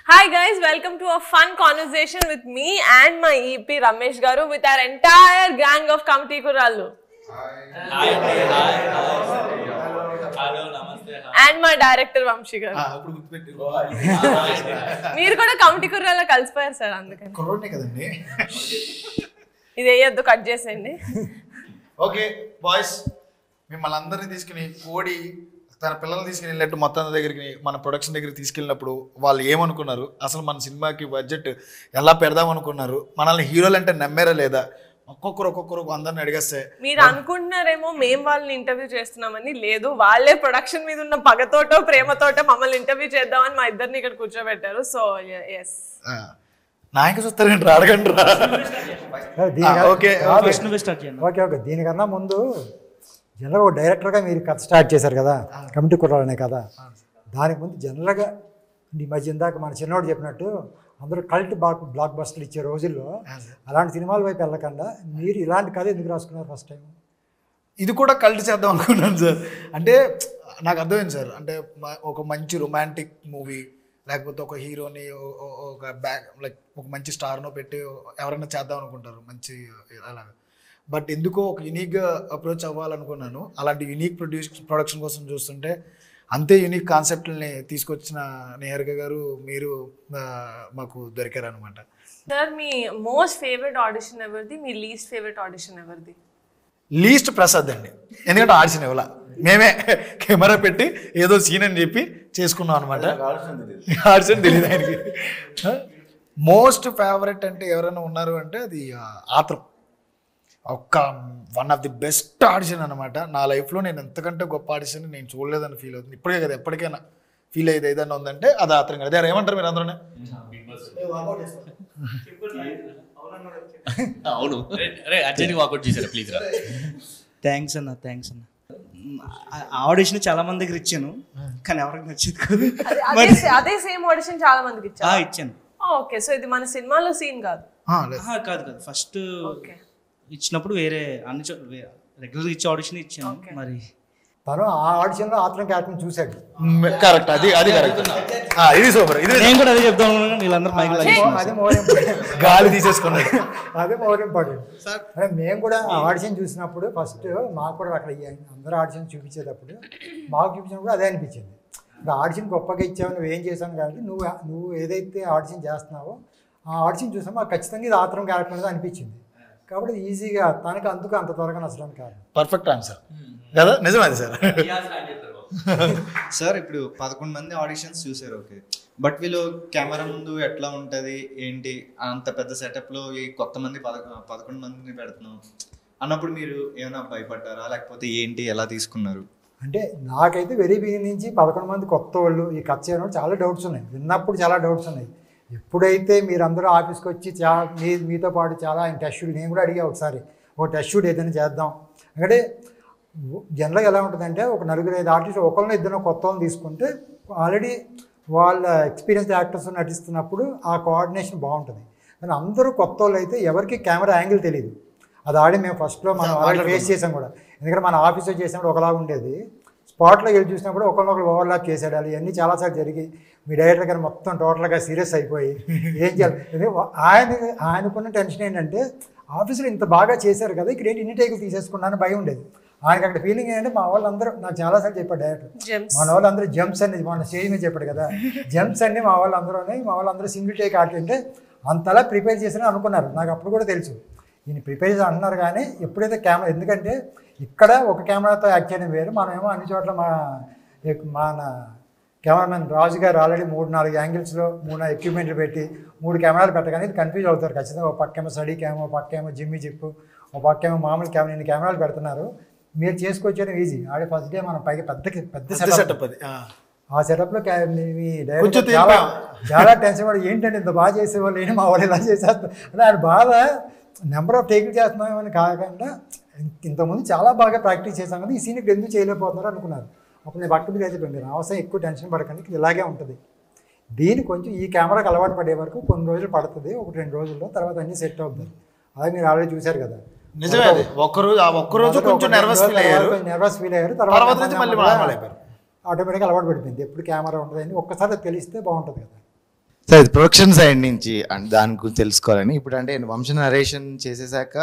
Hi guys, welcome to a fun conversation with me and my EP Ramesh Garu with our entire gang of Kamti Kurallu. Hi. Hello, namaste. And my director Vamshi Garu. మీరు కూడా Kamti Kurallu కలిసిపోయారు sir అందుకని. కొరోనే కదండి. ఇది వేయొద్దు cut చేసేయండి. Okay boys, మిమ్మల్ని అందరినీ తీసుకుని కోడి తన పిల్లల్ని తీసుకుని వెళ్ళినట్టు మొత్తం దగ్గరికి మన ప్రొడక్షన్ దగ్గరికి తీసుకెళ్ళినప్పుడు వాళ్ళు ఏమనుకున్నారు, అసలు మన సినిమాకి బడ్జెట్ ఎలా పెడదాం అనుకున్నారు, మనల్ని హీరోలు అంటే నమ్మారా లేదా, ఒక్కొక్కరు అందరిని అడిగేస్తే మీరు అనుకుంటున్నారేమో మేము వాళ్ళని ఇంటర్వ్యూ చేస్తున్నామని. లేదు, వాళ్ళే ప్రొడక్షన్ మీద ఉన్న పగతోటో ప్రేమతోటో మమ్మల్ని ఇంటర్వ్యూ చేద్దామని మా ఇద్దరిని ఇక్కడ కూర్చోబెట్టారు. సో ఎస్, నాయక చూస్తారండి, అడగండి రా. ఓకే ఓకే దీనికన్నా ముందు జనరల్గా ఒక డైరెక్టర్గా మీరు కథ స్టార్ట్ చేశారు కదా, కమిటీ కుర్రాలు అనే కదా. దానికి ముందు జనరల్గా ఈ మధ్య ఇందాక మన చిన్నోడు చెప్పినట్టు అందరూ కల్ట్ బ్లాక్ బస్టర్లు ఇచ్చే రోజుల్లో అలాంటి సినిమాల వైపు వెళ్ళకుండా మీరు ఇలాంటి కథ ఎందుకు రాసుకున్నారు ఫస్ట్ టైం? ఇది కూడా కల్ట్ చేద్దాం అనుకున్నాను సార్. అంటే నాకు అర్థమైంది సార్, అంటే ఒక మంచి రొమాంటిక్ మూవీ లేకపోతే ఒక హీరోని ఒక లైక్ ఒక మంచి స్టార్నో పెట్టి ఎవరైనా చేద్దాం అనుకుంటారు మంచి అలాగా. బట్ ఎందుకో ఒక యూనిక్గా అప్రోచ్ అవ్వాలనుకున్నాను. అలాంటి యూనిక్ ప్రొడక్షన్ కోసం చూస్తుంటే అంతే యూనిక్ కాన్సెప్ట్ని తీసుకొచ్చిన నిహారిక గారు మీరు మాకు దొరికారు అనమాట. సార్, మీ మోస్ట్ ఫేవరెట్ ఆడిషన్ ఎవరిది, మీ లీస్ట్ ఫేవరెట్ ఆడిషన్ ఎవరిది? లీస్ట్ ప్రసాద్ అండి, ఎందుకంటే ఆడిషన్ ఇవ్వాల, మేమే కెమెరా పెట్టి ఏదో సీన్ అని చెప్పి చేసుకున్నాం అనమాట. ఆడిషన్ తెలియదు ఆయనకి. మోస్ట్ ఫేవరెట్ అంటే ఎవరైనా ఉన్నారు అంటే అది ఆత్రం. ఒక one of the best audition అనమాట. నా లైఫ్లో నేను ఎంతకంటే గొప్ప ఆడిషన్ నేను చూడలేదని ఫీల్ అవుతుంది. ఇప్పటికే కదా, ఎప్పటికైనా ఫీల్ అయ్యేది ఏదైనా ఉందంటే అది ఆత్రం కదా. అదే ఏమంటారు మీరు అందరూ? అవును, అర్జెంట్గా వాకౌట్ చేశారు ప్లీజ్ రా. థ్యాంక్స్ అన్న. ఆడిషన్ చాలా మంది దగ్గర ఇచ్చాను, కానీ ఎవరికి నచ్చింది కాదు. అదే సేమ్ ఆడిషన్ చాలా మందికి ఇచ్చాను. ఓకే, సో ఇది మన సినిమాలో సీన్ కాదు. కాదు ఫస్ట్ ఇచ్చినప్పుడు వేరే అన్ని రెగ్యులర్ ఇచ్చే ఆడిషన్ ఇచ్చాను. మరి తను ఆ ఆడిషన్లో ఆత్రం క్యారెక్టర్ చూశాడు. కరెక్ట్, అది కరెక్ట్. ఇది సూపర్. ఇది నేను కూడా అదే చెప్తాను అనుకున్నాను. వీళ్ళందరూ అదే మోర్ ఇంపార్టెంట్, గాలి తీసేసుకున్నాడు. అదే మోర్ ఇంపార్టెంట్. అంటే మేము కూడా ఆ ఆడిషన్ చూసినప్పుడు ఫస్ట్ మాకు కూడా అక్కడ అందరూ ఆడిషన్ చూపించేటప్పుడు మాకు చూపించినప్పుడు అదే అనిపించింది. ఇప్పుడు ఆడిషన్ గొప్పగా ఇచ్చావు, నువ్వు ఏం చేశాను కాబట్టి నువ్వు ఏదైతే ఆడిషన్ చేస్తున్నావో ఆ ఆడిషన్ చూసామో మాకు ఖచ్చితంగా ఇది ఆత్రం క్యారెక్టర్ అనేది అనిపించింది. కాబట్టి ఈజీగా తనకి అందుకు అంత త్వరగా నచ్చడానికి కాదు. పర్ఫెక్ట్ ఆన్సర్ కదా, నిజమైంది సార్. సార్ ఇప్పుడు 11 మంది ఆడిషన్స్ చూసారు, ఓకే. బట్ వీళ్ళు కెమెరా ముందు ఎట్లా ఉంటుంది ఏంటి, అంత పెద్ద సెటప్లో ఈ కొత్త మంది 11 మందిని పెడుతున్నాం అన్నప్పుడు మీరు ఏమైనా భయపడ్డారా, లేకపోతే ఏంటి, ఎలా తీసుకున్నారు? అంటే నాకైతే వెరీ బిగినింగ్ నుంచి 11 మంది కొత్త వాళ్ళు ఈ కథ చేయడం చాలా డౌట్స్ ఉన్నాయి. విన్నప్పుడు చాలా డౌట్స్ ఉన్నాయి. ఎప్పుడైతే మీరందరూ ఆఫీస్కి వచ్చి మీతో పాటు చాలా టెస్ట్ షూట్, నేను కూడా అడిగా ఒకసారి ఒక టెస్ట్ షూట్ ఏదైనా చేద్దాం అంటే జనరల్గా ఎలా ఉంటుందంటే ఒక 4-5 ఆర్టిస్ట్ ఒకళ్ళని ఇద్దరు కొత్త వాళ్ళని తీసుకుంటే ఆల్రెడీ వాళ్ళ ఎక్స్పీరియన్స్ యాక్టర్స్ నటిస్తున్నప్పుడు ఆ కోఆర్డినేషన్ బాగుంటుంది. కానీ అందరూ కొత్త వాళ్ళు అయితే ఎవరికి కెమెరా యాంగిల్ తెలియదు. అది ఆడి మేము ఫస్ట్లో మనం ఆల్రెడీ ఫేస్ చేసాం కూడా. ఎందుకంటే మన ఆఫీస్లో చేసినప్పుడు ఒకలాగా ఉండేది, స్పాట్లో వెళ్ళి చూసినప్పుడు ఒకరినొకరు ఓవర్లాప్ చేసేయాలి. ఇవన్నీ చాలాసార్లు జరిగి మీ డైరెక్టర్ గారు మొత్తం టోటల్గా సీరియస్ అయిపోయి ఏం చేయాలి. ఆయనకున్న టెన్షన్ ఏంటంటే ఆఫీసులో ఇంత బాగా చేశారు కదా, ఇక్కడ ఏంటి ఇన్ని టేకులు తీసేసుకున్నాను భయం ఉండేది. ఆయనకి అక్కడ ఫీలింగ్ ఏంటంటే మా వాళ్ళందరూ, నాకు చాలాసార్లు చెప్పాడు డైరెక్టర్, మన వాళ్ళందరూ జంప్స్ అనేది మన స్టేజ్ మీద చెప్పాడు కదా, జంప్స్ అన్నీ మా వాళ్ళందరూ సింగిల్ టేక్ ఆడుతుంటే అంతలా ప్రిపేర్ చేసినా అనుకున్నారు. నాకు అప్పుడు కూడా తెలుసు ఈయన ప్రిపేర్ చేసి అంటున్నారు. కానీ ఎప్పుడైతే కెమెరా, ఎందుకంటే ఇక్కడ ఒక కెమెరాతో యాక్ట్ చేయడం వేరు, మనమేమో అన్ని చోట్ల మన కెమెరామెన్ రాజు గారు ఆల్రెడీ 3-4 యాంగిల్స్లో 3 ఎక్విప్మెంట్లు పెట్టి 3 కెమెరాలు పెట్టగానే ఇది కన్ఫ్యూజ్ అవుతారు ఖచ్చితంగా. ఒక పక్కేమో స్టడీ క్యామ్, ఒక పక్కేమో జిమ్మి జిప్పు, ఒక పక్కేమో మామూలు కెమెరా, ఇన్ని కెమెరాలు పెడుతున్నారు. మీరు చేసుకొచ్చేయడం ఈజీ. ఆడే ఫస్ట్ డే మనం పైగా పెద్ద సెటప్ అది. ఆ సెటప్లో మీ డైరెక్టర్ చాలా టెన్షన్ పడి ఏంటంటే ఇంత బాగా చేసేవాళ్ళు ఏంటి మా వాళ్ళు ఇలా చేసేస్తారు అంటే ఆయన బాధ నెంబర్ ఆఫ్ టేకులు చేస్తున్నామని కాకుండా ఇంతకుముందు చాలా బాగా ప్రాక్టీస్ చేశాం కదా, ఈ సీన్కి ఎందుకు చేయలేకపోతున్నారు అనుకున్నారు. అప్పుడు నేను పక్క మీద అయితే మీరు అవసరం ఎక్కువ టెన్షన్ పడకండి, ఇలాగే ఉంటుంది. దీన్ని కొంచెం ఈ కెమెరాకి అలవాటు పడే వరకు కొన్ని రోజులు పడుతుంది, 1-2 రోజుల్లో తర్వాత అన్నీ సెట్ అవుతుంది. అదే మీరు ఆల్రెడీ చూశారు కదా. నిజమే, ఒక్కరోజు కొంచెం నర్వస్ ఫీల్ అయ్యారు, తర్వాత ఆటోమేటిక్గా అలవాటు పడిపోయింది. ఎప్పుడు కెమెరా ఉంటుంది అని ఒక్కసారి తెలిస్తే బాగుంటుంది కదా. సార్ ఇది ప్రొడక్షన్ సైడ్ నుంచి అండ్ దాని గురించి తెలుసుకోవాలని. ఇప్పుడు అంటే వంశ నరేషన్ చేసేసాక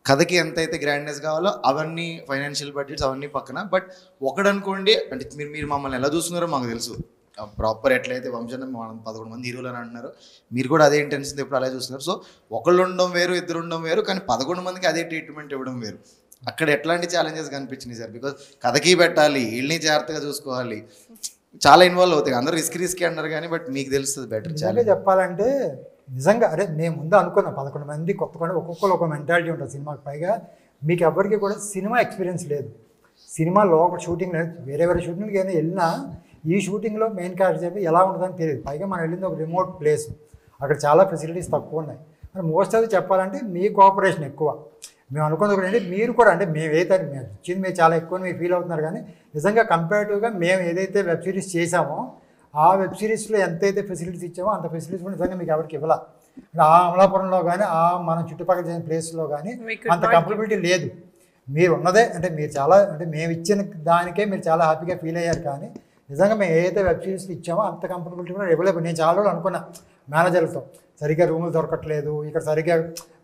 కథకి ఎంత అయితే గ్రాండ్నెస్ కావాలో అవన్నీ ఫైనాన్షియల్ బడ్జెట్స్ అవన్నీ పక్కన, బట్ ఒకడనుకోండి అంటే మీరు మమ్మల్ని ఎలా చూస్తున్నారో మాకు తెలుసు, ప్రాపర్ ఎట్లయితే వంశం మనం 11 మంది హీరోలు అని అంటున్నారు, మీరు కూడా అదే ఇంటెన్షన్ ఎప్పుడు అలాగే చూస్తున్నారు. సో ఒకళ్ళు ఉండడం వేరు, ఇద్దరు ఉండడం వేరు, కానీ 11 మందికి అదే ట్రీట్మెంట్ ఇవ్వడం వేరు. అక్కడ ఎట్లాంటి ఛాలెంజెస్ కనిపించినాయి సార్? బికాజ్ కథకి పెట్టాలి, వీళ్ళని జాగ్రత్తగా చూసుకోవాలి, చాలా ఇన్వాల్వ్ అవుతాయి. అందరూ రిస్క్ అన్నారు కానీ బట్ మీకు తెలుస్తుంది బెటర్. నిజంగా చెప్పాలంటే నిజంగా అరే నేను ముందు అనుకున్నా 11 మంది కొత్త ఒక్కొక్కరు ఒక మెంటాలిటీ ఉంటుంది సినిమాకి. పైగా మీకు ఎవరికి కూడా సినిమా ఎక్స్పీరియన్స్ లేదు, సినిమా లోపల షూటింగ్ లేదు. వేరే షూటింగ్కి ఏదైనా వెళ్ళినా ఈ షూటింగ్లో మెయిన్ క్యారెక్టర్ చెప్పి ఎలా ఉంటుందని తెలియదు. పైగా మనం వెళ్ళింది ఒక రిమోట్ ప్లేస్, అక్కడ చాలా ఫెసిలిటీస్ తక్కువ ఉన్నాయి. మరి మోస్ట్ ఆఫ్ చెప్పాలంటే మీ కోఆపరేషన్ ఎక్కువ. మేము అనుకున్నది కూడా ఏంటి, మీరు కూడా అంటే మేము ఏదైతే మేము ఇచ్చింది మీరు చాలా ఎక్కువ మీరు ఫీల్ అవుతున్నారు, కానీ నిజంగా కంపేరిటివ్గా మేము ఏదైతే వెబ్ సిరీస్ చేసామో ఆ వెబ్ సిరీస్లో ఎంతైతే ఫెసిలిటీస్ ఇచ్చామో అంత ఫెసిలిటీస్ కూడా నిజంగా మీకు ఎవరికి ఇవ్వాల. ఆ అమలాపురంలో కానీ ఆ మన చుట్టుపక్కల చేసిన ప్లేస్లో కానీ అంత కంఫర్టబిలిటీ లేదు. మీరు ఉన్నదే అంటే మీరు చాలా అంటే మేము ఇచ్చిన దానికే మీరు చాలా హ్యాపీగా ఫీల్ అయ్యారు, కానీ నిజంగా మేము ఏదైతే వెబ్ సిరీస్లో ఇచ్చామో అంత కంఫర్టబిలిటీ కూడా ఇవ్వలేదు. నేను చాలా రోజులు అనుకున్నా మేనేజర్లతో, సరిగ్గా రూములు దొరకట్లేదు, ఇక్కడ సరిగ్గా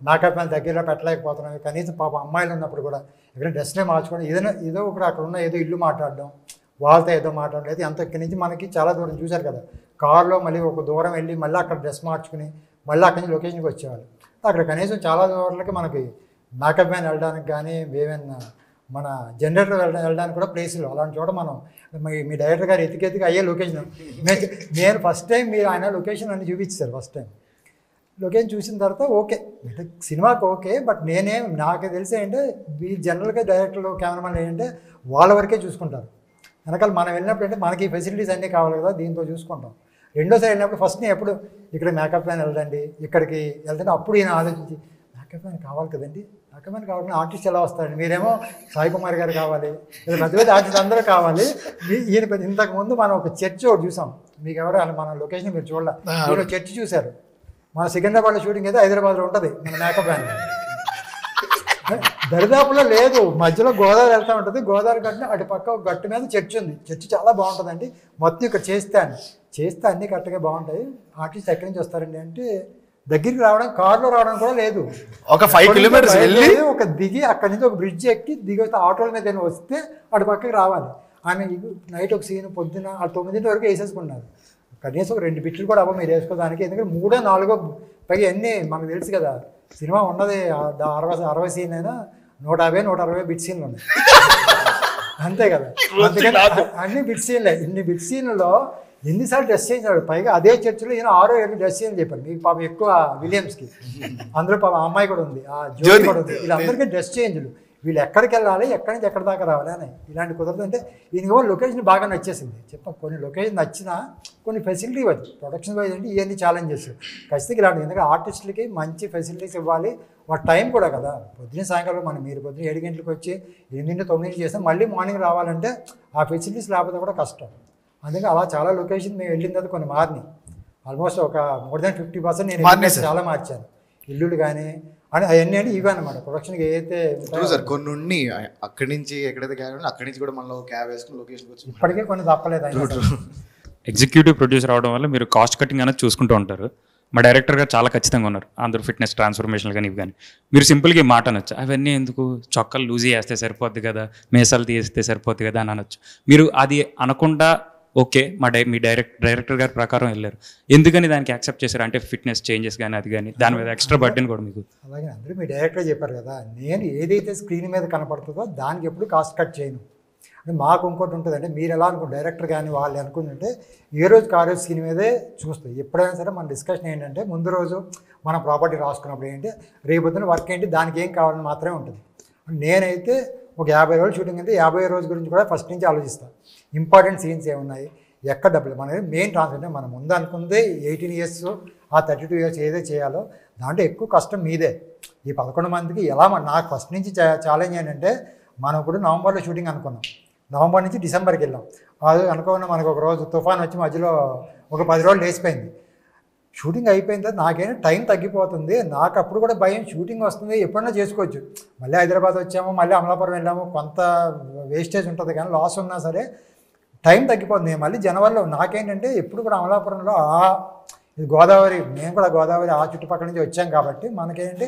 మేకప్ మ్యాన్ దగ్గరలో పెట్టలేకపోతున్నాం, కనీసం పాప అమ్మాయిలు ఉన్నప్పుడు కూడా ఇక్కడ డ్రెస్నే మార్చుకోవడం, ఏదో ఒకటి అక్కడ ఉన్న ఏదో ఇల్లు మాట్లాడడం, వాళ్ళతో ఏదో మాట్లాడలేదు. అంత ఇక్కడి నుంచి మనకి చాలా దూరం చూశారు కదా, కార్లో మళ్ళీ ఒక దూరం వెళ్ళి మళ్ళీ అక్కడ డ్రెస్ మార్చుకుని మళ్ళీ అక్కడి నుంచి లొకేషన్కి వచ్చేవాళ్ళు. అక్కడ కనీసం చాలా దూరాలకి మనకి మేకప్ మ్యాన్ వెళ్ళడానికి కానీ ఏమైనా మన జనరేటర్ వెళ్ళడానికి కూడా ప్లేసులు అలాంటి చోట మనం మీ డైరెక్టర్ గారు ఎతికి అయ్యే లొకేషన్. నేను ఫస్ట్ టైం మీరు ఆయన లొకేషన్ అన్ని చూపించారు. ఫస్ట్ టైం లొకేషన్ చూసిన తర్వాత ఓకే అంటే సినిమాకి ఓకే, బట్ నాకు తెలిసి ఏంటంటే వీళ్ళు జనరల్గా డైరెక్టర్లు కెమెరామెన్ ఏంటంటే వాళ్ళ వరకే చూసుకుంటారు. వెనకాల మనం వెళ్ళినప్పుడు అంటే మనకి ఫెసిలిటీస్ అన్నీ కావాలి కదా, దీంతో చూసుకుంటాం. రెండోసారి వెళ్ళినప్పుడు ఫస్ట్ నేను ఎప్పుడు ఇక్కడ మేకప్ మ్యాన్ వెళ్ళండి, ఇక్కడికి వెళ్తుంటే అప్పుడు ఈయన ఆలోచించి మేకప్ మ్యాన్ కావాలి కదండి, మేకప్ మ్యాన్ కావాలని ఆర్టిస్ట్ ఎలా వస్తారండి, మీరేమో సాయి కుమార్ గారు కావాలి, పెద్ద పెద్ద ఆర్టిస్ట్ అందరూ కావాలి. ఈయన ఇంతకుముందు మనం ఒక చర్చ్ ఒకటి చూసాం, మీకు ఎవరు మన లొకేషన్ మీరు చూడాలి, మీరు చర్చ్ చూశారు. మన సికింద్రాబాద్లో షూటింగ్ అయితే హైదరాబాద్లో ఉంటుంది మన మేకప్ మ్యాన్. దరిదాపులో లేదు, మధ్యలో గోదావరి వెళ్తూ ఉంటుంది, గోదావరి గట్టున అటు పక్క ఒక గట్టు మీద చర్చ్ ఉంది, చర్చ్ చాలా బాగుంటుందండి. మొత్తం ఇక్కడ చేస్తే అన్నీ కరెక్ట్గా బాగుంటాయి. ఆర్టిస్ట్ ఎక్కడి నుంచి వస్తారండి అంటే దగ్గరికి రావడం కార్లో రావడం కూడా లేదు, ఒక 5 కిలోమీటర్స్ వెళ్ళి ఒక దిగి అక్కడి నుంచి ఒక బ్రిడ్జ్ ఎక్కి దిగి వస్తే ఆటోల మీద వస్తే అటు పక్కకి రావాలి. ఆమె నైట్ ఒక సీన్ పొద్దున 9 వరకు వేసేసుకున్నారు. కనీసం ఒక 2 బిట్లు కూడా అవ్వ మీరు వేసుకోవడానికి, ఎందుకంటే 3, 4 పైగా అన్నీ మనకు తెలుసు కదా, సినిమా ఉన్నది 60 సీన్ అయినా 150, 160 బిట్ సీన్లు ఉన్నాయి అంతే కదా. అందుకని అన్ని బిట్ సీన్లే. ఇన్ని బిట్ సీన్లలో ఎన్నిసార్లు డ్రెస్ చేయించాడు. పైగా అదే చర్చిలో ఈయన 6 7 డ్రెస్ చేయని చెప్పారు. మీకు పాపం ఎక్కువ విలియమ్స్కి, అందులో పాపం అమ్మాయి కూడా ఉంది, ఆ జ్యోతి కూడా ఉంది. వీళ్ళందరికీ డ్రెస్ చేంజ్లు, వీళ్ళు ఎక్కడికి వెళ్ళాలి, ఎక్కడి నుంచి ఎక్కడి దాకా రావాలి అని ఇలాంటి కుదరదు. అంటే ఈయనకి లొకేషన్ బాగా నచ్చేసింది. కొన్ని లొకేషన్ నచ్చినా కొన్ని ఫెసిలిటీ వైజ్ ప్రొడక్షన్ వైజ్ అంటే ఇవన్నీ ఛాలెంజెస్ ఖచ్చితంగా ఇలాంటి. ఎందుకంటే ఆర్టిస్టులకి మంచి ఫెసిలిటీస్ ఇవ్వాలి, వాటి టైం కూడా కదా. పొద్దున్న సాయంకాలం మీరు పొద్దున్న 7 గంటలకు వచ్చి 8 9 చేస్తాం, మళ్ళీ మార్నింగ్ రావాలంటే ఆ ఫెసిలిటీస్ లేకపోతే కూడా కష్టం. అందుకే అలా చాలా లొకేషన్ మేము వెళ్ళిన తర్వాత కొన్ని మారినాయి. ఆల్మోస్ట్ ఒక more than 50% నేను చాలా మార్చాను. ఇల్లులు కానీ అని అవన్నీ అంటే ఇవే అనమాట ప్రొడక్షన్కి ఏదైతే సార్ కొన్ని ఉండి అక్కడి నుంచి ఎక్కడైతే క్యాబ్ అక్కడి నుంచి కూడా మనలో క్యాబ్ వేసుకుని లొకేషన్కి వచ్చి ఇప్పటికే కొన్ని తప్పలేదు. ఎగ్జిక్యూటివ్ ప్రొడ్యూసర్ అవడం వల్ల మీరు కాస్ట్ కటింగ్ అనేది చూసుకుంటూ ఉంటారు. మా డైరెక్టర్ గారు చాలా ఖచ్చితంగా ఉన్నారు, అందరూ ఫిట్నెస్ ట్రాన్స్ఫర్మేషన్లు కానీ ఇవి కానీ. మీరు సింపుల్గా ఈ మాట అనొచ్చు, అవన్నీ ఎందుకు, చొక్కలు లూజ్ చేస్తే సరిపోద్ది కదా, మేసాలు తీస్తే సరిపోద్ది కదా అని అనొచ్చు. మీరు అది అనకుండా ఓకే మీ డైరెక్టర్ గారి ప్రకారం వెళ్ళారు, ఎందుకని దానికి యాక్సెప్ట్ చేశారు? అంటే ఫిట్నెస్ చేంజెస్ కానీ అది కానీ దాని మీద ఎక్స్ట్రా బర్డెన్ కూడా మీకు. అలాగే అందరూ మీ డైరెక్టర్ చెప్పారు కదా, నేను ఏదైతే స్క్రీన్ మీద కనపడుతుందో దానికి ఎప్పుడు కాస్ట్ కట్ చేయను. అంటే మాకు ఇంకోటి ఉంటుంది, అంటే మీరు ఎలా అనుకుంటే డైరెక్టర్ కానీ వాళ్ళు అనుకుంటుంటే ఏ రోజు కాలేజ్ స్క్రీన్ మీదే చూస్తాయి. ఎప్పుడైనా సరే మన డిస్కషన్ ఏంటంటే ముందు రోజు మన ప్రాపర్టీ రాసుకున్నప్పుడు ఏంటి, రేపొద్దున వర్క్ ఏంటి, దానికి ఏం కావాలని మాత్రమే ఉంటుంది. నేనైతే ఒక 50 రోజులు షూటింగ్ అంటే 50 రోజు గురించి కూడా ఫస్ట్ నుంచి ఆలోచిస్తాను. ఇంపార్టెంట్ సీన్స్ ఏమున్నాయి, ఎక్కడ డబ్బులు, మన మెయిన్ ట్రాన్స్ఫర్ మనం ముందు అనుకుందే 18 years ఆ 32 years ఏదో చేయాలో దాంట్లో ఎక్కువ కష్టం మీదే. ఈ 11 మందికి ఎలా నాకు ఫస్ట్ నుంచి ఛాలెంజ్ ఏంటంటే, మనం ఇప్పుడు నవంబర్లో షూటింగ్ అనుకున్నాం, నవంబర్ నుంచి డిసెంబర్కి వెళ్ళాం. అది అనుకోకుండా మనకు ఒక రోజు తుఫాన్ వచ్చి మధ్యలో ఒక 10 రోజులు లేచిపోయింది. షూటింగ్ అయిపోయిన తర్వాత నాకైనా టైం తగ్గిపోతుంది. నాకు అప్పుడు కూడా భయం, షూటింగ్ వస్తుంది ఎప్పుడన్నా చేసుకోవచ్చు, మళ్ళీ హైదరాబాద్ వచ్చాము, మళ్ళీ అమలాపురం వెళ్ళాము, కొంత వేస్టేజ్ ఉంటుంది కానీ లాస్ ఉన్నా సరే టైం తగ్గిపోతుంది. మళ్ళీ జనవరిలో నాకేంటంటే ఎప్పుడు కూడా అమలాపురంలో ఇది గోదావరి, మేము కూడా గోదావరి ఆ చుట్టుపక్కల నుంచి వచ్చాం కాబట్టి మనకేంటి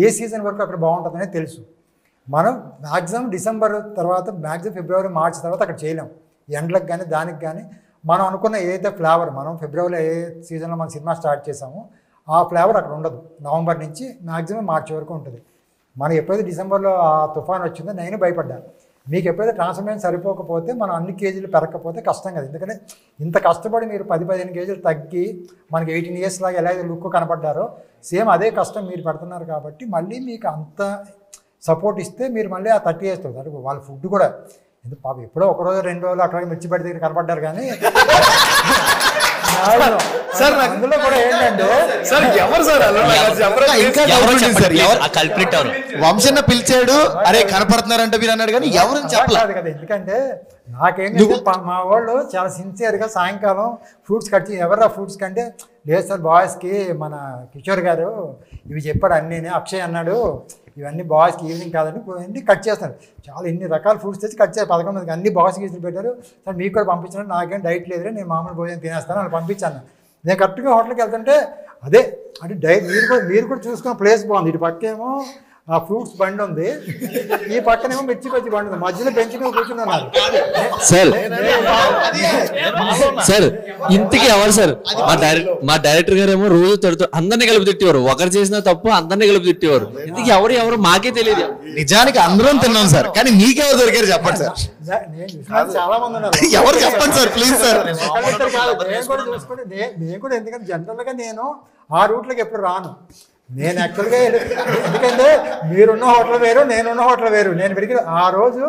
ఏ సీజన్ వరకు అక్కడ బాగుంటుందనే తెలుసు. మనం మ్యాక్సిమం డిసెంబర్ తర్వాత మ్యాక్సిమం ఫిబ్రవరి మార్చి తర్వాత అక్కడ చేయలేం. ఎండలకు కానీ దానికి కానీ మనం అనుకున్న ఏదైతే ఫ్లేవర్ మనం ఫిబ్రవరిలో ఏ సీజన్లో మనం సినిమా స్టార్ట్ చేసామో ఆ ఫ్లేవర్ అక్కడ ఉండదు. నవంబర్ నుంచి మ్యాక్సిమం మార్చి వరకు ఉంటుంది. మనం ఎప్పుడైతే డిసెంబర్లో ఆ తుఫాన్ వచ్చిందో నేను భయపడ్డాను. మీకు ఎప్పుడైతే ట్రాన్స్ఫర్మేషన్ సరిపోకపోతే మనం అన్ని కేజీలు పెరగకపోతే కష్టం కదా. ఎందుకంటే ఇంత కష్టపడి మీరు 10-15 కేజీలు తగ్గి మనకి 18 years లాగా ఎలా అయితే లుక్ కనపడ్డారో సేమ్ అదే కష్టం మీరు పెడుతున్నారు. కాబట్టి మళ్ళీ మీకు అంత సపోర్ట్ ఇస్తే మీరు మళ్ళీ ఆ 30 years అంటే వాళ్ళ ఫుడ్ కూడా ఎందుకు పాపం ఎప్పుడో ఒకరోజు 2 రోజులు అక్కడ మిర్చి పెట్టి దగ్గర కనపడ్డారు. కానీ సార్ అందులో కూడా ఏంటంటే సార్ ఎవరు సార్ ఇంకా కల్ప్రిట్ ఎవరు? వంశన్న పిలిచాడు, అరే కనపడుతున్నారంటే మీరు అన్నాడు కానీ ఎవరు చెప్పలేదు కదా. ఎందుకంటే నాకేంటంటే మా వాళ్ళు చాలా సిన్సియర్గా సాయంకాలం ఫ్రూట్స్ కట్ చేసి ఎవరు ఫ్రూట్స్ కంటే లేదు సార్ బాయ్స్కి మన కిషోర్ గారు ఇవి చెప్పాడు అన్నీ, అక్షయ్ అన్నాడు ఇవన్నీ బాయ్స్కి ఈవినింగ్ కాదని అన్నీ కట్ చేస్తాను. చాలా ఇన్ని రకాల ఫ్రూట్స్ తెచ్చి కట్ చేయాలి. 11 మందికి అన్ని బాయ్స్కి ఇచ్చి పెట్టారు. సార్ మీకు కూడా పంపించాను, నాకేం డైట్ లేదురే, నేను మామూలు భోజనం తినేస్తాను అని పంపించాను. నేను కరెక్ట్గా హోటల్కి వెళ్తుంటే అదే అంటే మీరు కూడా చూసుకున్న ప్లేస్ బాగుంది. ఇటు పక్కేమో ఆ ఫ్రూట్స్ బండి ఉంది, ఈ పక్కనేమో మిర్చి బజ్జి బండి ఉంది, మధ్యలో బెంచ్ మీద కూర్చున్నారు. సార్ ఇంతకీ ఎవరు సార్? మా డైరెక్టర్ గారు ఏమో రోజు తిడుతూ అందరినీ కలిపి తిట్టేవారు. ఒకరు చేసిన తప్పు అందరినీ కలిపి తిట్టేవారు. ఇంతకీ ఎవరు మాకే తెలియదు. నిజానికి అందరం తిన్నాం సార్, కానీ మీకెవరు దొరికారు చెప్పండి సార్. చాలా మంది ఉన్నారు, ఎవరు చెప్పండి సార్ ప్లీజ్ సార్. నేను కూడా ఎందుకంటే జనరల్గా నేను ఆ రూట్లోకి ఎప్పుడు రాను. నేను యాక్చువల్గా ఎందుకంటే మీరున్న హోటల్ వేరు, నేనున్న హోటల్ వేరు. నేను పెరిగి ఆ రోజు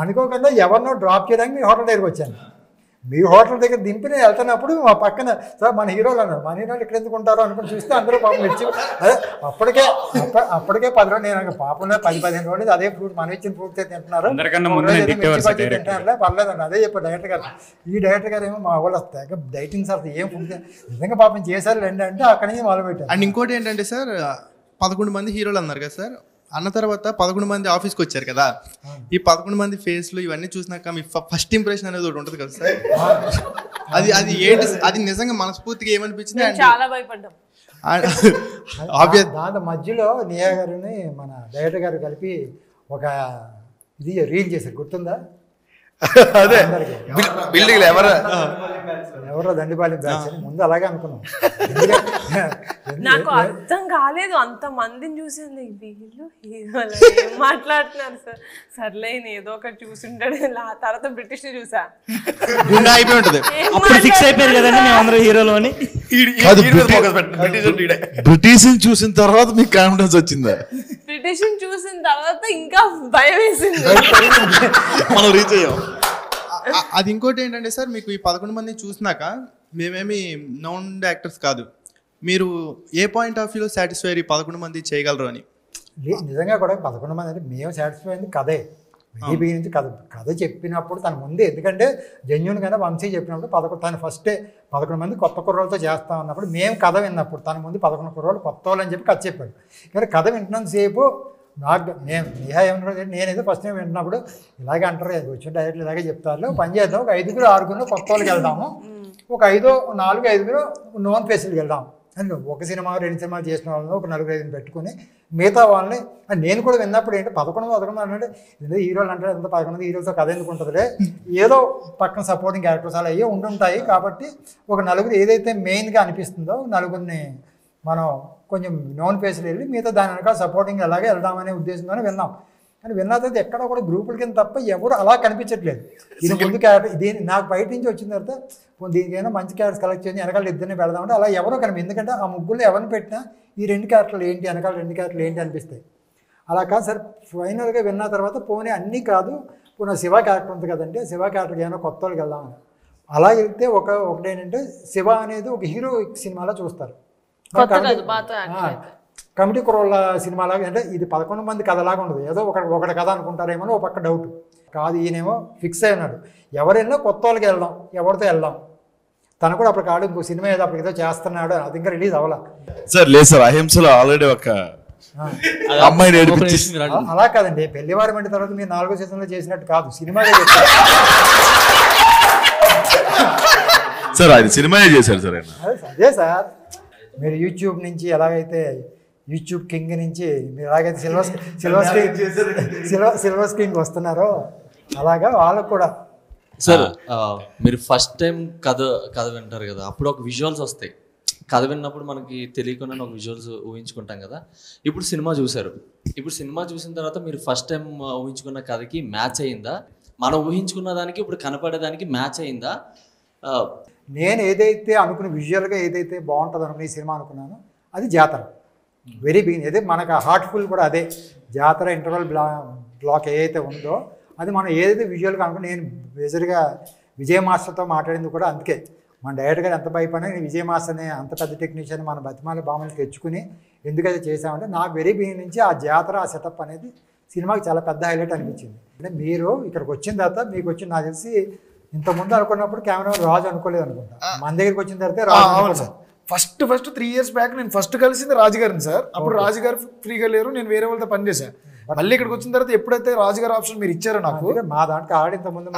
అనుకోకుండా ఎవరినో డ్రాప్ చేయడానికి మీ హోటల్ దగ్గరికి వచ్చాను. మీ హోటల్ దగ్గర దింపి నేను వెళ్తున్నప్పుడు మా పక్కన సార్ మన హీరోలు అన్నారు. మన హీరోలు ఇక్కడ ఎందుకు ఉంటారో అనుకుని చూస్తే అందరూ పాపం మిర్చి అదే అప్పటికే 10 రోజులు నేను పాపంలో 10-15 రోజులు అదే ఫ్రూట్ మనం ఇచ్చిన ఫ్రూట్స్ తింటున్నారు, తింటున్నారులే పర్లేదండి అదే చెప్పారు డైరెక్టర్ గారు. ఈ డైరెక్టర్ గారు ఏమో మా వాళ్ళు తెగ డైటింగ్ సార్ ఏం ఫుడ్ నిజంగా పాపం చేశారు రండి అంటే అక్కడి నుంచి మొదలు పెట్టారు. అండ్ ఇంకోటి ఏంటంటే సార్ 11 మంది హీరోలు అన్నారు కదా సార్, అన్న తర్వాత 11 మంది ఆఫీస్కి వచ్చారు కదా. ఈ 11 మంది ఫేస్లు ఇవన్నీ చూసినాక మీ ఫస్ట్ ఇంప్రెషన్ అనేది ఒకటి ఉంటుంది కదా సార్, అది ఏంటి? అది నిజంగా మనస్ఫూర్తిగా ఏమనిపించింది? చాలా భయపడ్డాం. దాని మధ్యలో నియా గారిని మన డైరెక్టర్ గారు కలిపి ఒక ఇది రీల్ చేశారు, గుర్తుందా? అదే బిల్డింగ్ ఎవరో దండిపాలెం బ్యాచ్ అని ముందు అలాగే అనుకున్నాం. నాకు అర్థం కాలేదు అంత మందిని చూసింది వీళ్ళు హీరోలు ఏం మాట్లాడుతున్నారు సార్. సర్లే ఏదో ఒకటి చూసింటాడు. తర్వాత బ్రిటిష్ ని చూసా అయిపోయి ఉంటుంది. అప్పుడు ఫిక్స్ అయిపోయారు కదండి మేమందరూ హీరోలు అని. బ్రిటిష్ చూసిన తర్వాత మీకు కాన్ఫిడెన్స్ వచ్చిందా? బ్రిటిష్ చూసిన తర్వాత ఇంకా భయం వేసింది. మనం రీచ్ అయ్యాం. అది ఇంకోటి ఏంటంటే సార్, మీకు ఈ 11 మందిని చూసినాక మేమేమి నౌన్ యాక్టర్స్ కాదు, మీరు ఏ పాయింట్ ఆఫ్ వ్యూలో సాటిస్ఫై 11 మంది చేయగలరు అని? నిజంగా కూడా 11 మంది అంటే మేము సాటిస్ఫై అయింది కథే. వెరీ నుంచి కథ చెప్పినప్పుడు తన ముందే, ఎందుకంటే జెన్యూన్గానే వంశీ చెప్పినప్పుడు తను ఫస్టే 11 మంది కొత్త కుర్రోళ్ళతో చేస్తా ఉన్నప్పుడు మేము కథ విన్నప్పుడు తన ముందు 11 కుర్రోళ్ళు కొత్త వాళ్ళు అని చెప్పి కథ చెప్పాడు. కానీ కథ వింటున్నంతసేపు నాకు నిహా ఏమన్నా నేనైతే ఫస్ట్ టైం వింటున్నప్పుడు ఇలాగే అంటారు కదా, వచ్చిన డైరెక్ట్లు ఇలాగే చెప్తారు, పని చేద్దాం, ఒక 5-6 కొత్త వాళ్ళకి వెళ్దాము, ఒక 4-5 నోన్ ఫేస్కి వెళ్దాం అని ఒక సినిమా 2 సినిమాలు చేసిన వాళ్ళని ఒక 4-5 పెట్టుకుని మిగతా వాళ్ళని నేను కూడా విన్నప్పుడు ఏంటి 11 అంటే ఏదో హీరోలు అంటే ఎంత 11 హీరోలతో కథ ఎందుకు ఉంటుందిలే, ఏదో పక్కన సపోర్టింగ్ క్యారెక్టర్స్ అలా అయ్యే ఉండుంటాయి. కాబట్టి ఒక 4 ఏదైతే మెయిన్గా అనిపిస్తుందో 4 మనం కొంచెం నోన్ ఫేస్లు వెళ్ళి మిగతా దాని వెనకాల సపోర్టింగ్ అలాగే వెళ్దామనే ఉద్దేశంతోనే విన్నాం. కానీ విన్న తర్వాత ఎక్కడ కూడా గ్రూపుల కింద తప్ప ఎవరు అలా కనిపించట్లేదు. ఇది ముందు క్యారెక్టర్ దీని నాకు బయట నుంచి వచ్చిన తర్వాత దీనికైనా మంచి క్యారెక్టర్స్ కలెక్ట్ చేసి వెనకాల ఇద్దరిని పెడదామంటే అలా ఎవరో కనిపి, ఎందుకంటే ఆ ముగ్గురులో ఎవరిని పెట్టినా ఈ 2 క్యారెక్టర్లు ఏంటి వెనకాల 2 క్యారెక్టర్లు ఏంటి అనిపిస్తాయి. అలా కాదు సార్, ఫైనల్గా విన్న తర్వాత పోనీ అన్నీ కాదు, పోనీ శివ క్యారెక్టర్ ఉంది కదంటే శివ క్యారెక్టర్కి ఏమైనా కొత్త వాళ్ళకి వెళ్దామని అలా వెళ్తే ఒకటేంటంటే శివ అనేది ఒక హీరో సినిమాలో చూస్తారు, కమిటీ కుర్రోళ్ళ సినిమాలాగా. అంటే ఇది 11 మంది కథలాగా ఉండదు, ఏదో ఒకటి కథ అనుకుంటారేమో ఒక పక్క డౌట్ కాదు. ఈయనేమో ఫిక్స్ అయి ఉన్నాడు, ఎవరైనా కొత్త వాళ్ళకి వెళ్దాం, ఎవరితో వెళ్దాం. తను కూడా అప్పుడు కాడు ఇంకో సినిమా ఏదో అప్పుడు ఏదో చేస్తున్నాడు, అది ఇంకా రిలీజ్ అవ్వాల సార్. లేదు సార్, అహింసలో ఆల్రెడీ ఒక అమ్మాయిని అలా కాదండి, పెళ్లివారం అంటే తర్వాత మీరు 4వ సీజన్లో చేసినట్టు కాదు, సినిమాగా సార్ ఆయన సినిమాయే చేశారు సార్ ఆయన. అదే సార్, మీరు యూట్యూబ్ నుంచి ఎలాగైతే యూట్యూబ్ కింగ్ నుంచి మీరు ఎలాగైతే సిల్వర్ స్క్రీన్కి వస్తున్నారో అలాగా వాళ్ళకు కూడా. సార్ మీరు ఫస్ట్ టైం కథ వింటారు కదా, అప్పుడు ఒక విజువల్స్ వస్తాయి. కథ విన్నప్పుడు మనకి తెలియకుండా ఒక విజువల్స్ ఊహించుకుంటాం కదా. ఇప్పుడు సినిమా చూసారు, ఇప్పుడు సినిమా చూసిన తర్వాత మీరు ఫస్ట్ టైం ఊహించుకున్న కథకి మ్యాచ్ అయిందా? మనం ఊహించుకున్న దానికి ఇప్పుడు కనపడేదానికి మ్యాచ్ అయిందా? నేను ఏదైతే అనుకున్న విజువల్గా ఏదైతే బాగుంటుంది అనుకున్న ఈ సినిమా అనుకున్నానో అది జాతర. వెరీ బిగిన్ అదే మనకు హార్ట్ఫుల్ కూడా అదే జాతర. ఇంటర్వల్ బ్లాక్ ఏదైతే ఉందో అది మనం ఏదైతే విజువల్గా అనుకున్నా. నేను మేజర్గా విజయ్ మాస్టర్తో మాట్లాడింది కూడా అందుకే. మన డైరెక్టర్ గారు ఎంత భయపడినా నేను విజయ్ మాస్టర్ని అంత పెద్ద టెక్నీషియన్ మన బతిమాల బామలు తెచ్చుకుని ఎందుకైతే చేసామంటే నాకు వెరీ బిగిన్ నుంచి ఆ జాతర ఆ సెటప్ అనేది సినిమాకి చాలా పెద్ద హైలైట్ అనిపించింది. అంటే మీరు ఇక్కడికి వచ్చిన తర్వాత మీకు వచ్చిన నాకు తెలిసి ఇంతకుముందు అనుకున్నప్పుడు కెమెరా రాజు అనుకోలేదు అనుకుంటా. మన దగ్గరికి వచ్చిన తర్వాత రాజు సార్ ఫస్ట్ 3 years బ్యాక్ నేను ఫస్ట్ కలిసింది రాజుగారిని సార్. అప్పుడు రాజుగారు ఫ్రీగా లేరు, నేను వేరే వాళ్ళతో పనిచేశాను. మళ్ళీ ఇక్కడికి వచ్చిన తర్వాత ఎప్పుడైతే రాజుగారు ఆప్షన్ మీరు ఇచ్చారో నాకు, మా దాంట్లో ఆడి ఇంతకుముందు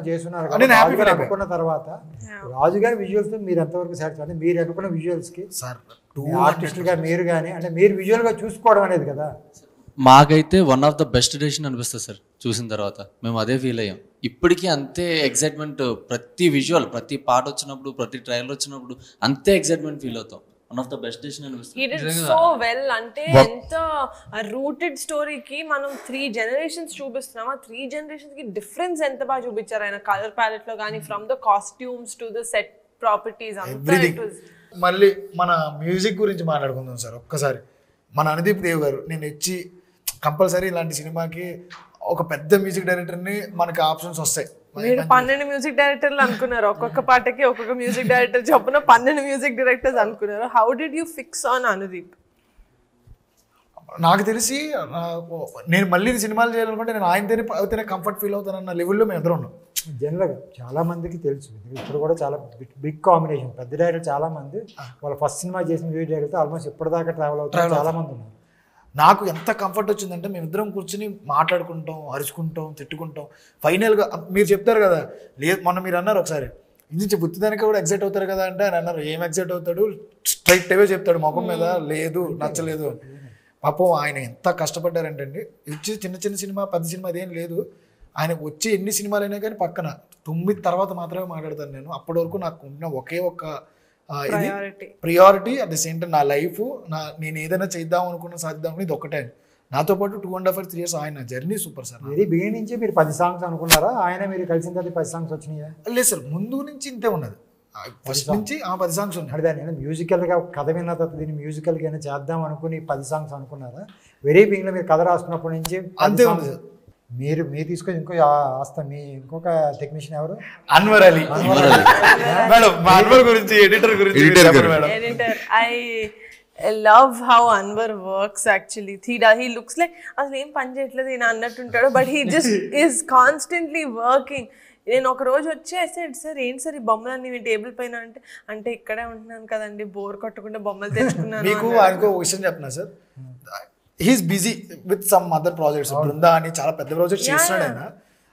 చేస్తున్నారు అనుకున్న తర్వాత రాజుగారి విజువల్స్ మీరు ఎంతవరకు సాటిస్ఫై అంటే మీరు అనుకున్న విజువల్స్కి సార్ ఆర్టిస్టులుగా మీరు కానీ అంటే మీరు విజువల్గా చూసుకోవడం అనేది కదా. మాకైతే one of the best decision అనిపిస్తుంది సార్. చూసిన తర్వాత మేము అదే ఫీల్ అయ్యాం. ఇప్పటికీ అంతే ఎక్సైట్మెంట్, ప్రతి విజువల్ ప్రతి పాట వచ్చినప్పుడు ప్రతి ట్రైలర్ వచ్చినప్పుడు అంతే ఎక్సైట్మెంట్ ఫీల్ అవుతాం. One of the best decision అనిపిస్తుంది. సో వెల్ అంటే ఎంత రూటెడ్ స్టోరీకి మనం 3 generations చూపిస్తున్నాం. ఆ 3 generations కి డిఫరెన్స్ ఎంత బాగా చూపించారు ఆయన కలర్ ప్యాలెట్ లో కానీ, from the costumes to the set properties అంతా. మళ్ళీ మన మ్యూజిక్ గురించి మాట్లాడుకుందాం సార్ ఒక్కసారి. మన అనుదీప్ దేవ్ గారు నేను ఇచ్చి కంపల్సరీ ఇలాంటి సినిమాకి ఒక పెద్ద మ్యూజిక్ డైరెక్టర్ని మనకి ఆప్షన్స్ వస్తాయి. మీరు 12 మ్యూజిక్ డైరెక్టర్లు అనుకున్నారు, ఒక్కొక్క పాటకి ఒక్కొక్క మ్యూజిక్ డైరెక్టర్ చొప్పున 12 మ్యూజిక్ డైరెక్టర్స్ అనుకున్నారు. How did you fix on Anudeep? నాకు తెలిసి నేను మళ్ళీ సినిమాలు చేయాలనుకుంటే నేను ఆయనతోనే కంఫర్ట్ ఫీల్ అవుతానన్న లెవెల్లో మేము ఎదురు ఉన్నాం. జనరల్గా చాలామందికి తెలుసు, ఇప్పుడు కూడా చాలా బిగ్ కాంబినేషన్. పెద్ద డైరెక్టర్ చాలామంది వాళ్ళ ఫస్ట్ సినిమా చేసిన మ్యూజిక్ డైరెక్టర్ ఆల్మోస్ట్ ఇప్పటిదాకా ట్రావెల్ అవుతారు చాలామంది ఉన్నారు. నాకు ఎంత కంఫర్ట్ వచ్చిందంటే మేమిద్దరం కూర్చొని మాట్లాడుకుంటాం, అరుచుకుంటాం, తిట్టుకుంటాం. ఫైనల్గా మీరు చెప్తారు కదా, లేదు మొన్న మీరు అన్నారు ఒకసారి ఇది బుద్ధిదానికి కూడా ఎగ్జైట్ అవుతారు కదా అంటే ఆయన అన్నారు ఏం ఎగ్జైట్ అవుతాడు, స్ట్రైట్ అవే చెప్తాడు ముఖం మీద, లేదు నచ్చలేదు అని. పాపం ఆయన ఎంత కష్టపడ్డారంటండి. ఇచ్చి చిన్న సినిమా పెద్ద సినిమా అదేం లేదు, ఆయనకు వచ్చి ఎన్ని సినిమాలు అయినా కానీ పక్కన 9 తర్వాత మాత్రమే మాట్లాడతాను నేను. అప్పటి వరకు నాకు ఉన్న ఒకే ఒక్క ఇది priority. At the same time నా లైఫ్ నేను ఏదైనా చేద్దాం అనుకున్న సాధిద్దాం ఇది ఒక్కటే. నాతో పాటు 2.5 or 3 years ఆయన journey super sir. Very beginning నుంచి మీరు 10 songs అనుకున్నారా? ఆయన మీరు కలిసిన తర్వాత 10 songs వచ్చినాయా? లేదు సార్, ముందు నుంచి ఇంతే ఉన్నది. ఫస్ట్ నుంచి 10 songs ఉన్నాయి. అదే నేను మ్యూజికల్గా కథ విన్న తర్వాత దీన్ని మ్యూజికల్గా అయినా చేద్దాం అనుకుని 10 songs అనుకున్నారా? వెరీ బిగినింగ్లో మీరు కథ రాసుకున్నప్పటి నుంచి అంతే ఉంది సార్. మీరు తీసుకొని ఇంకొక టెక్నీషియన్ ఎవరు? అన్వర్ అలీ మేడం. అన్వర్ గురించి ఎడిటర్ గురించి editor I love how Anwar works actually. He looks like అసలు ఏం పని చేయట్లేదు ఈయన అన్నట్టుంటాడు, but he just is constantly working. నేను ఒక రోజు వచ్చి సార్ ఏంటి సార్ ఈ బొమ్మలన్నీ మీ టేబుల్ పైన అంటే ఇక్కడే ఉంటున్నాను కదండి, బోర్ కొట్టకుండా బొమ్మలు తెచ్చుకున్నాను. మీకు ఆయనకు ఒక విషయం చెప్పినా sir, he's busy with some other projects. Brinda అని చాలా పెద్ద ప్రాజెక్ట్స్ చేస్తున్నాడు ఆయన.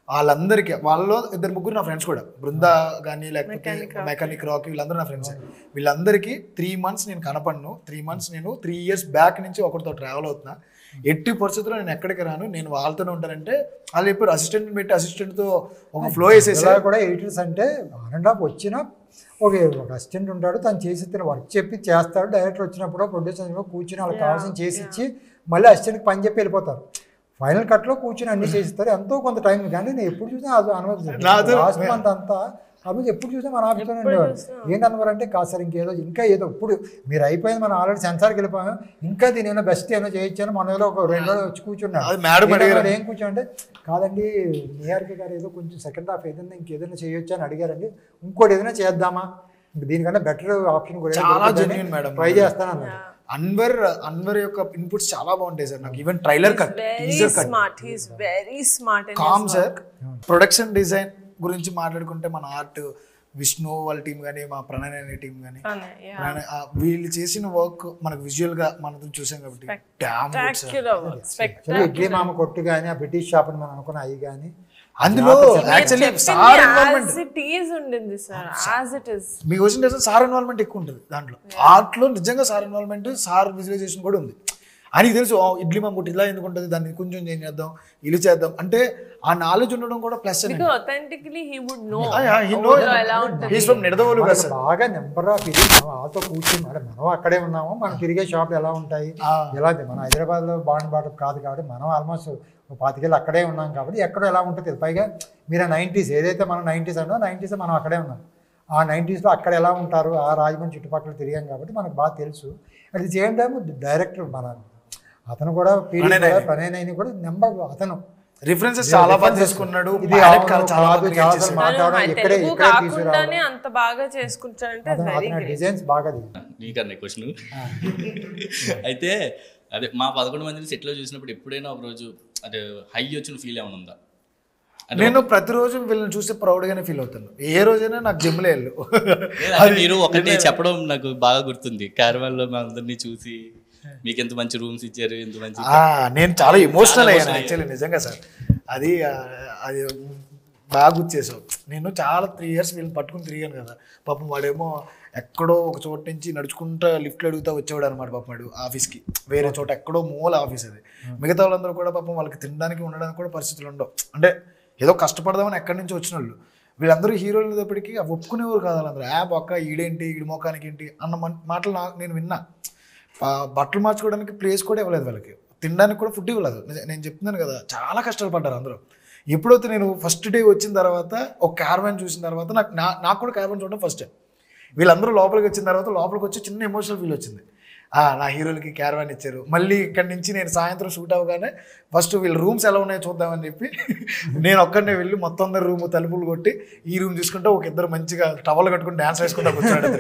వాళ్ళందరికీ వాళ్ళలో 2-3 నా ఫ్రెండ్స్ కూడా, బృందా కానీ లేకపోతే మెకానిక్ రాక్, వీళ్ళందరూ నా ఫ్రెండ్స్. వీళ్ళందరికీ 3 months నేను కనపడను. 3 months నేను 3 years బ్యాక్ నుంచి ఒకరితో ట్రావెల్ అవుతున్నా. ఎట్టి పరిస్థితుల్లో నేను ఎక్కడికి రాను, నేను వాళ్ళతోనే ఉంటానంటే వాళ్ళు ఇప్పుడు అసిస్టెంట్ పెట్టి అసిస్టెంట్తో ఒక ఫ్లో వేసేసి కూడా ఎడిటర్స్ అంటే ఆన్ వచ్చిన ఒక అసిస్టెంట్ ఉంటాడు, తను చేసి వర్క్ చెప్పి చేస్తాడు. డైరెక్టర్ వచ్చినప్పుడు ప్రొడ్యూసర్ కూర్చుని వాళ్ళకి కావాల్సిన చేసి ఇచ్చి మళ్ళీ అసిస్టెంట్కి పని చెప్పి వెళ్ళిపోతారు. ఫైనల్ కట్లో కూర్చొని అన్ని చేసిస్తారు, ఎంతో కొంత టైం. కానీ నేను ఎప్పుడు చూసినా అది అనుమతి లాస్ట్ మంత్ అంతా అప్పుడు ఎప్పుడు చూసినా మన ఆఫీస్లోనే ఉండేవాడు. ఏంటి అన్నవారంటే కాదు సార్ ఇంకా ఏదో ఇప్పుడు మీరు అయిపోయింది, మనం ఆల్రెడీ సెన్సార్కి వెళ్ళిపోయాం, ఇంకా దీని ఏమైనా బెస్ట్ ఏమైనా చేయొచ్చాను. మన ఏదో ఒక 2 రోజులు వచ్చి కూర్చున్నాడు. ఏం కూర్చోంటే కాదండి నిహారిక గారు ఏదో కొంచెం సెకండ్ హాఫ్ ఏదైనా ఇంకేదైనా చేయొచ్చా అని అడిగారండి. ఇంకోటి ఏదైనా చేద్దామా, దీనికన్నా బెటర్ ఆప్షన్ కూడా ట్రై చేస్తాను అన్నాడు. అన్వర్ యొక్క ఇన్పుట్స్ చాలా బాగుంటాయి సార్. నాకు even trailer cut, teaser cut కామ్ సార్. ప్రొడక్షన్ డిజైన్ గురించి మాట్లాడుకుంటే మన ఆర్ట్ విష్ణు వాళ్ళ టీం కానీ, మా ప్రణయ్ అనే టీం కానీ, వీళ్ళు చేసిన వర్క్ మనకు విజువల్ గా మనం చూసాం కాబట్టి ఇడ్లీ మామ కొట్టు కానీ, ఆ బ్రిటిష్ షాప్ అని మనం అనుకున్న అవి కానీ, అందులో యాక్చువల్లీ సార్ ఇన్వాల్వ్మెంట్ ఉండింది సార్, యాజ్ ఇట్ ఇస్. మీకు వచ్చిన సార్ ఇన్వాల్వ్మెంట్ ఎక్కువ ఉంటుంది దాంట్లో. ఆర్ట్లో నిజంగా సార్ ఇన్వాల్వ్మెంట్, సార్ విజువలైజేషన్ కూడా ఉంది. ఆయనకి తెలుసు ఇడ్లీ మామూటి ఇలా ఎందుకు ఉంటుంది, దాన్ని కొంచెం చేంజ్ చేద్దాం, ఇల్లు చేద్దాం అంటే ఆ నాలెడ్జ్ ఉండడం కూడా ప్లస్. బాగా నెంబర్ ఆఫ్ ఇది వాళ్ళతో కూర్చుని మనం అక్కడే ఉన్నాము, మనం తిరిగే షాపులు ఎలా ఉంటాయి, ఎలా మనం హైదరాబాద్లో బాట కాదు కాబట్టి మనం ఆల్మోస్ట్ 25 ఏళ్ళు అక్కడే ఉన్నాం కాబట్టి ఎక్కడో ఎలా ఉంటుంది. పైగా మీరు 90s ఏదైతే మనం 90s అన్నో 90s మనం అక్కడే ఉన్నాం. ఆ 90sలో అక్కడ ఎలా ఉంటారు, ఆ రాజమండ్రి చుట్టుపక్కల తిరిగాం కాబట్టి మనకు బాగా తెలుసు. At the same time director అతను కూడా పనేనైనా కూడా నెంబర్ అతను రిఫరెన్సెస్ చాలా బాగా చేసుకున్నాడు. అంత బాగా చేసుకుంటాడంటే డిజైన్స్ బాగా. నీకన్నా క్వశ్చన్ అయితే అదే మా 11 మందిని సెట్లో చూసినప్పుడు ఎప్పుడైనా ఒక రోజు అదే హై వచ్చిన ఫీల్ ఏమైనా ఉందా? నేను ప్రతిరోజు వీళ్ళని చూసి ప్రౌడ్గానే ఫీల్ అవుతాను. ఏ రోజైనా నాకు జిమ్లో వెళ్ళు. మీరు ఒకటి చెప్పడం నాకు బాగా గుర్తుంది, క్యారవాన్లో మా అందరినీ చూసి మీకు ఎంత మంచి రూమ్స్ ఇచ్చారు, ఎంత మంచి. నేను చాలా ఎమోషనల్ అయ్యాను యాక్చువల్లీ నిజంగా సార్. అది బాగా గుర్తు చేసావు. నేను చాలా 3 years వీళ్ళని పట్టుకుని తిరిగాను కదా. పాపం వాడేమో ఎక్కడో ఒక చోట నుంచి నడుచుకుంటా లిఫ్ట్లు అడుగుతూ వచ్చేవాడు అనమాట పాపం. వాడు ఆఫీస్కి వేరే చోట ఎక్కడో మూల ఆఫీస్ అది. మిగతా వాళ్ళందరూ కూడా పాపం వాళ్ళకి తినడానికి ఉండడానికి కూడా పరిస్థితులు ఉండవు. అంటే ఏదో కష్టపడదామని ఎక్కడి నుంచి వచ్చిన వాళ్ళు. వీళ్ళందరూ హీరోలు అనేటప్పటికీ ఒప్పుకునేవారు కాదు వాళ్ళందరూ. బొక్క ఈడేంటి, ఈడి మోకానికి ఏంటి అన్న మాటలు నేను విన్నా. బట్టలు మార్చుకోవడానికి ప్లేస్ కూడా ఇవ్వలేదు వాళ్ళకి, తినడానికి కూడా ఫుడ్ ఇవ్వలేదు. నేను చెప్తున్నాను కదా, చాలా కష్టాలు పడ్డారు అందరూ. ఎప్పుడైతే నేను ఫస్ట్ డే వచ్చిన తర్వాత ఒక క్యారవాన్ చూసిన తర్వాత నాకు కూడా క్యారవాన్ చూడడం ఫస్ట్ టైం. వీళ్ళందరూ లోపలికి వచ్చిన తర్వాత లోపలికి వచ్చి చిన్న ఎమోషనల్ ఫీల్ వచ్చింది. నా హీరోలకి క్యారవాన్ ఇచ్చారు. మళ్ళీ ఇక్కడి నుంచి నేను సాయంత్రం షూట్ అవ్వగానే ఫస్ట్ వీళ్ళ రూమ్స్ ఎలా ఉన్నాయో చూద్దామని చెప్పి నేను ఒక్కడనే వెళ్ళి మొత్తం అందరు రూమ్ తలుపులు కొట్టి ఈ రూమ్ చూసుకుంటే ఒక ఇద్దరు మంచిగా టవల్ కట్టుకుని డ్యాన్స్ వేసుకుంటా కూర్చోడు.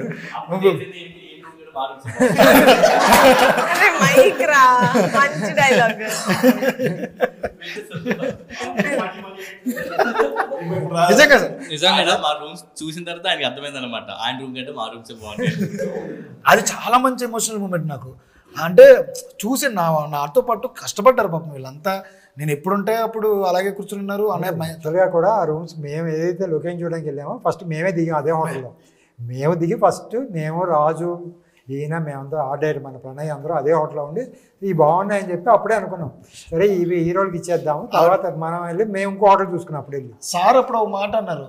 నిజంగా మా రూమ్స్ చూసిన తర్వాత ఆయనకి అర్థమైంది అనమాట, ఆయన రూమ్ కంటే మా రూమ్స్ బాగుంటాయి. అది చాలా మంచి ఎమోషనల్ మూమెంట్ నాకు. అంటే చూసి నాతో పాటు కష్టపడ్డారు పాపం వీళ్ళంతా. నేను ఎప్పుడుంటే అప్పుడు అలాగే కూర్చున్నారు. త్వరగా కూడా ఆ రూమ్స్ మేము ఏదైతే లొకేషన్ చూడడానికి వెళ్ళామో ఫస్ట్ మేమే దిగాం అదే హోటల్లో. మేము దిగి ఫస్ట్ మేము రాజు ఈయన మేమందరూ ఆర్డర్ మన ప్రణయ్ అందరూ అదే హోటల్లో ఉండి ఇవి బాగున్నాయని చెప్పి అప్పుడే అనుకున్నాం, సరే ఇవి హీరోలకి ఇచ్చేద్దాము. తర్వాత మనం వెళ్ళి మేము ఇంకో హోటల్ చూసుకున్నాం. అప్పుడు వెళ్ళి సార్ అప్పుడు ఒక మాట అన్నారు,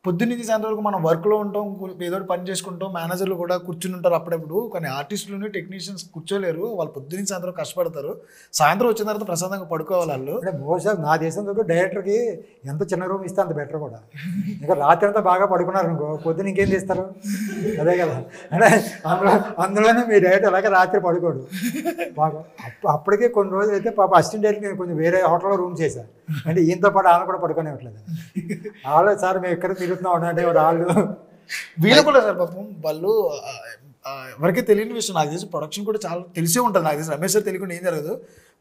పొద్దున్నీ సాయంత్రం వరకు మనం వర్క్లో ఉంటాం, ఏదో పని చేసుకుంటాం, మేనేజర్లు కూడా కూర్చుని ఉంటారు అప్పుడప్పుడు. కానీ ఆర్టిస్టులు టెక్నీషియన్స్ కూర్చోలేరు, వాళ్ళు పొద్దున్నీ సాయంత్రం కష్టపడతారు. సాయంత్రం వచ్చిన తర్వాత ప్రశాంతంగా పడుకోవాలి వాళ్ళు. అంటే మోస్ట్లీ నా దేశంలో డైరెక్టర్కి ఎంత చిన్న రూమ్ ఇస్తే అంత బెటర్ కూడా. ఇంకా రాత్రి అంతా బాగా పడుకున్నారు అనుకో, పొద్దున ఇంకేం చేస్తారు, అదే కదా. అంటే అందులోనే మీ డైరెక్టర్ అలాగే రాత్రి పడుకోడు బాగా. అప్పటికే కొన్ని రోజులు అయితే పాప అసిస్టెంట్ డైరెక్టర్ నేను కొంచెం వేరే హోటల్లో రూమ్ చేశాను. అంటే ఈయనతో పాటు ఆమె కూడా పడుకునేవట్లేదు. వాళ్ళు సార్ మేము ఎక్కడ తిరుగుతున్నాం అంటే వాళ్ళు వీళ్ళు కూడా సార్ పాపం వాళ్ళు ఎవరికీ తెలియని విషయం. నాకు తెలిసి ప్రొడక్షన్ కూడా చాలా తెలిసే ఉంటుంది. నాకు తెలిసి రమేష్ సార్ తెలియకుండా ఏం జరగదు.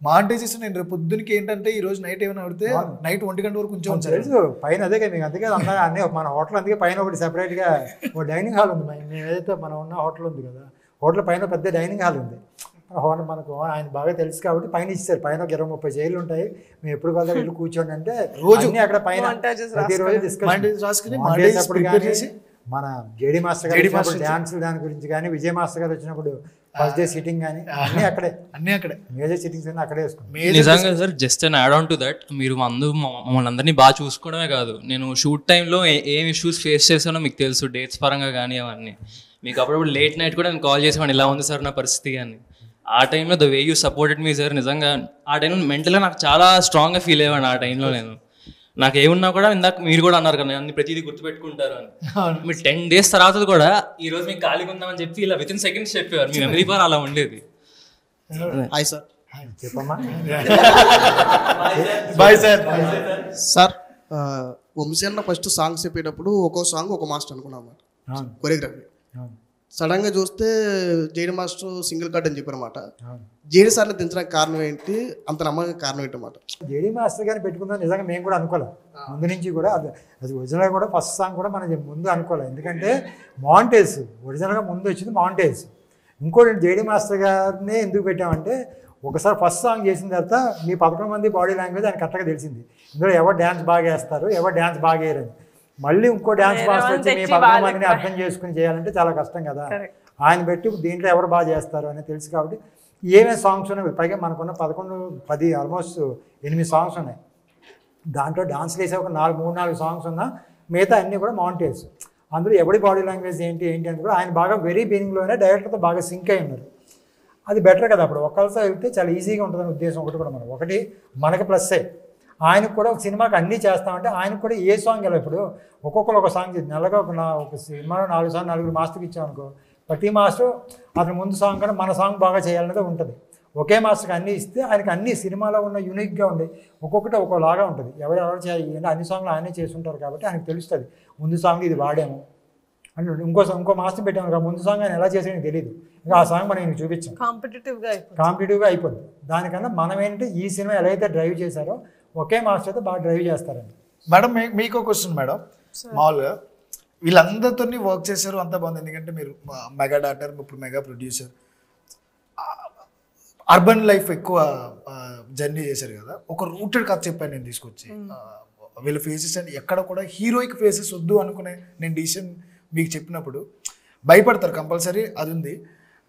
మాంటేజెస్ నేను రేపు పొద్దునకి ఏంటంటే ఈ రోజు నైట్ ఏమైనా పడితే నైట్ 1 గంట వరకు కొంచెం తెలుసు పైన. అదే కదా మీకు అందుకే అన్నీ మన హోటల్ అందుకే పైన ఒకటి సెపరేట్గా ఒక డైనింగ్ హాల్ ఉంది. మేము ఏదైతే మనం ఉన్న హోటల్ ఉంది కదా, హోటల్ పైన పెద్ద డైనింగ్ హాల్ ఉంది. మనకు ఆయన బాగా తెలుసు కాబట్టి పైన ఇచ్చారు. పైన 20-30 చైర్లు ఉంటాయి. మేము ఎప్పుడు కదా ఇల్లు కూర్చోండి అంటే రోజు అక్కడ పైన ప్రతిరోజు డిస్కస్. మన జేడీ మాస్టర్ గారు డాన్స్ దాని గురించి కానీ, విజయ్ మాస్టర్ గారు వచ్చినప్పుడు ఫస్ట్ డే సిట్టింగ్ కానీ అన్నీ అక్కడే మేజర్ సిట్టింగ్స్ అన్నీ అక్కడే వేసుకున్నాం. నిజంగా sir just and add on to that, మీరు మమ్మల్ని అందరినీ బాగా చూసుకోవడమే కాదు, నేను షూట్ టైంలో ఏం ఇష్యూస్ ఫేస్ చేశానో మీకు తెలుసు, డేట్స్ పరంగా కానీ అవన్నీ. మీకు అప్పుడప్పుడు లేట్ నైట్ కూడా నేను కాల్ చేసేవాడిని, ఇలా ఉంది సార్ నా పరిస్థితి అని. ఆ టైంలో the way you supported me sir, నిజంగా ఆ టైంలో మెంటల్గా నాకు చాలా స్ట్రాంగ్గా ఫీల్ అయ్యాను. ఆ టైంలో నేను నాకు ఏమున్నా కూడా ఇందాక మీరు కూడా అన్నారు కదా అన్ని ప్రతిదీ గుర్తుపెట్టుకుంటారు అని. మీరు 10 days తర్వాత కూడా ఈరోజు మీకు ఖాళీగా ఉందామని చెప్పి ఇలా వితిన్ సెకండ్స్ చెప్పేవారు. మీ మెమరీ పవర్ అలా ఉండేది. Hi sir. చెప్పమ్మా. Bye sir. సార్ వంశీ అన్న ఫస్ట్ సాంగ్స్ చెప్పేటప్పుడు ఒక్కో సాంగ్ ఒక మాస్టర్ అనుకున్నాం అన్నమాట, కొరియోగ్రఫీ. సడన్గా చూస్తే జేడీ మాస్టర్ సింగిల్ కట్ అని చెప్పారన్నమాట. జేడీ సార్ని దించడానికి కారణం ఏంటి, అంత నమ్మకం కారణం ఏంటన్నమాట? జేడీ మాస్టర్ గారిని పెట్టుకుందాం నిజంగా మేము కూడా అనుకోలేదు ముందు నుంచి కూడా. అది ఒరిజినల్గా కూడా ఫస్ట్ సాంగ్ కూడా మనం ముందు అనుకోలేదు. ఎందుకంటే మాంటేజ్ ఒరిజినల్గా ముందు వచ్చింది మాంటేజ్. ఇంకోటి జేడీ మాస్టర్ గారిని ఎందుకు పెట్టామంటే ఒకసారి ఫస్ట్ సాంగ్ చేసిన తర్వాత మీ 11 మంది బాడీ లాంగ్వేజ్ ఆయన కరెక్ట్గా తెలిసింది. ఇందులో ఎవరు డ్యాన్స్ బాగా వేస్తారు, ఎవరు డ్యాన్స్ బాగా వేయరని. మళ్ళీ ఇంకో డ్యాన్స్ మాస్టర్ వచ్చి మీ 11 మందిని అర్థం చేసుకుని చేయాలంటే చాలా కష్టం కదా. ఆయన పెట్టి దీంట్లో ఎవరు బాగా చేస్తారు అని తెలుసు కాబట్టి ఏమేమి సాంగ్స్ ఉన్నాయి. పైగా మనకున్న 10 ఆల్మోస్ట్ 8 సాంగ్స్ ఉన్నాయి. దాంట్లో డాన్స్ వేసే ఒక 3-4 సాంగ్స్ ఉన్నా మిగతా అన్నీ కూడా మౌంటేజ్. అందులో ఎవరి బాడీ లాంగ్వేజ్ ఏంటి అని కూడా ఆయన బాగా వెరీ బిగినింగ్లోనే డైరెక్టర్తో బాగా సింక్ అయి ఉన్నారు. అది బెటర్ కదా. అప్పుడు ఒక్కరితో వెళ్తే చాలా ఈజీగా ఉంటుందని ఉద్దేశం ఒకటి కూడా ఒకటి మనకి ప్లస్సే. ఆయనకు కూడా ఒక సినిమాకి అన్నీ చేస్తామంటే ఆయనకు కూడా ఏ సాంగ్ ఎలా ఇప్పుడు ఒక్కొక్కరు ఒక సాంగ్ నెలగా ఒక సినిమాలో 4 సాంగ్ 4 మాస్టర్కి ఇచ్చామనుకో, ప్రతి మాస్టర్ అతని ముందు సాంగ్ కన్నా మన సాంగ్ బాగా చేయాలనేది ఉంటుంది. ఒకే మాస్టర్కి అన్నీ ఇస్తే ఆయనకి అన్ని సినిమాలో ఉన్న యూనిక్గా ఉండి ఒక్కొక్కటి ఒక్కోలాగా ఉంటుంది. ఎవరెవరు చేయాలి అన్ని సాంగ్లు ఆయనే చేస్తుంటారు కాబట్టి ఆయనకు తెలుస్తుంది ముందు సాంగ్ ఇది వాడాము అంటే ఇంకో మాస్టర్ పెట్టాము ముందు సాంగ్ ఆయన ఎలా చేసేది తెలియదు. ఇంకా ఆ సాంగ్ మనం చూపించాం కాంపిటేటివ్గా అయిపోద్ది. దానికన్నా మనం ఏంటంటే ఈ సినిమా ఎలా అయితే డ్రైవ్ చేశారో ఒకే మాస్టర్ అయితే బాగా డ్రైవ్ చేస్తారండి. మేడం మీకు క్వశ్చన్ మేడం, మామూలుగా వీళ్ళందరితో వర్క్ చేశారు అంతా బాగుంది. ఎందుకంటే మీరు మెగా డైరెక్టర్, ఇప్పుడు మెగా ప్రొడ్యూసర్, అర్బన్ లైఫ్ ఎక్కువ జర్నీ చేశారు కదా. ఒక రూటెడ్ కథ చెప్పాను నేను తీసుకొచ్చి. వీళ్ళ ఫేసెస్ అని ఎక్కడ కూడా హీరోయిక్ ఫేసెస్ వద్దు అనుకునే నేను డిసిషన్ మీకు చెప్పినప్పుడు భయపడతారు కంపల్సరీ, అది ఉంది.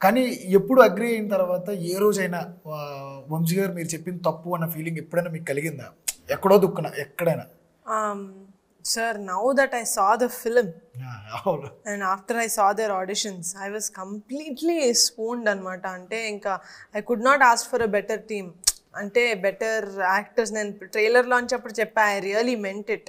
కానీ ఎప్పుడు అగ్రి అయిన తర్వాత ఏ రోజైనా వంశీ గారు మీరు చెప్పింది తప్పు అన్న ఫీలింగ్ ఎప్పుడైనా మీకు కలిగిందా? ఎక్కడో దుక్కున ఎక్కడైనా? Sir, now that I saw the film and after I saw their auditions, I was completely swooned anamata. Ante inka I could not ask for a better team. Ante better actors. Nen trailer launch appudu cheppa, I really meant it.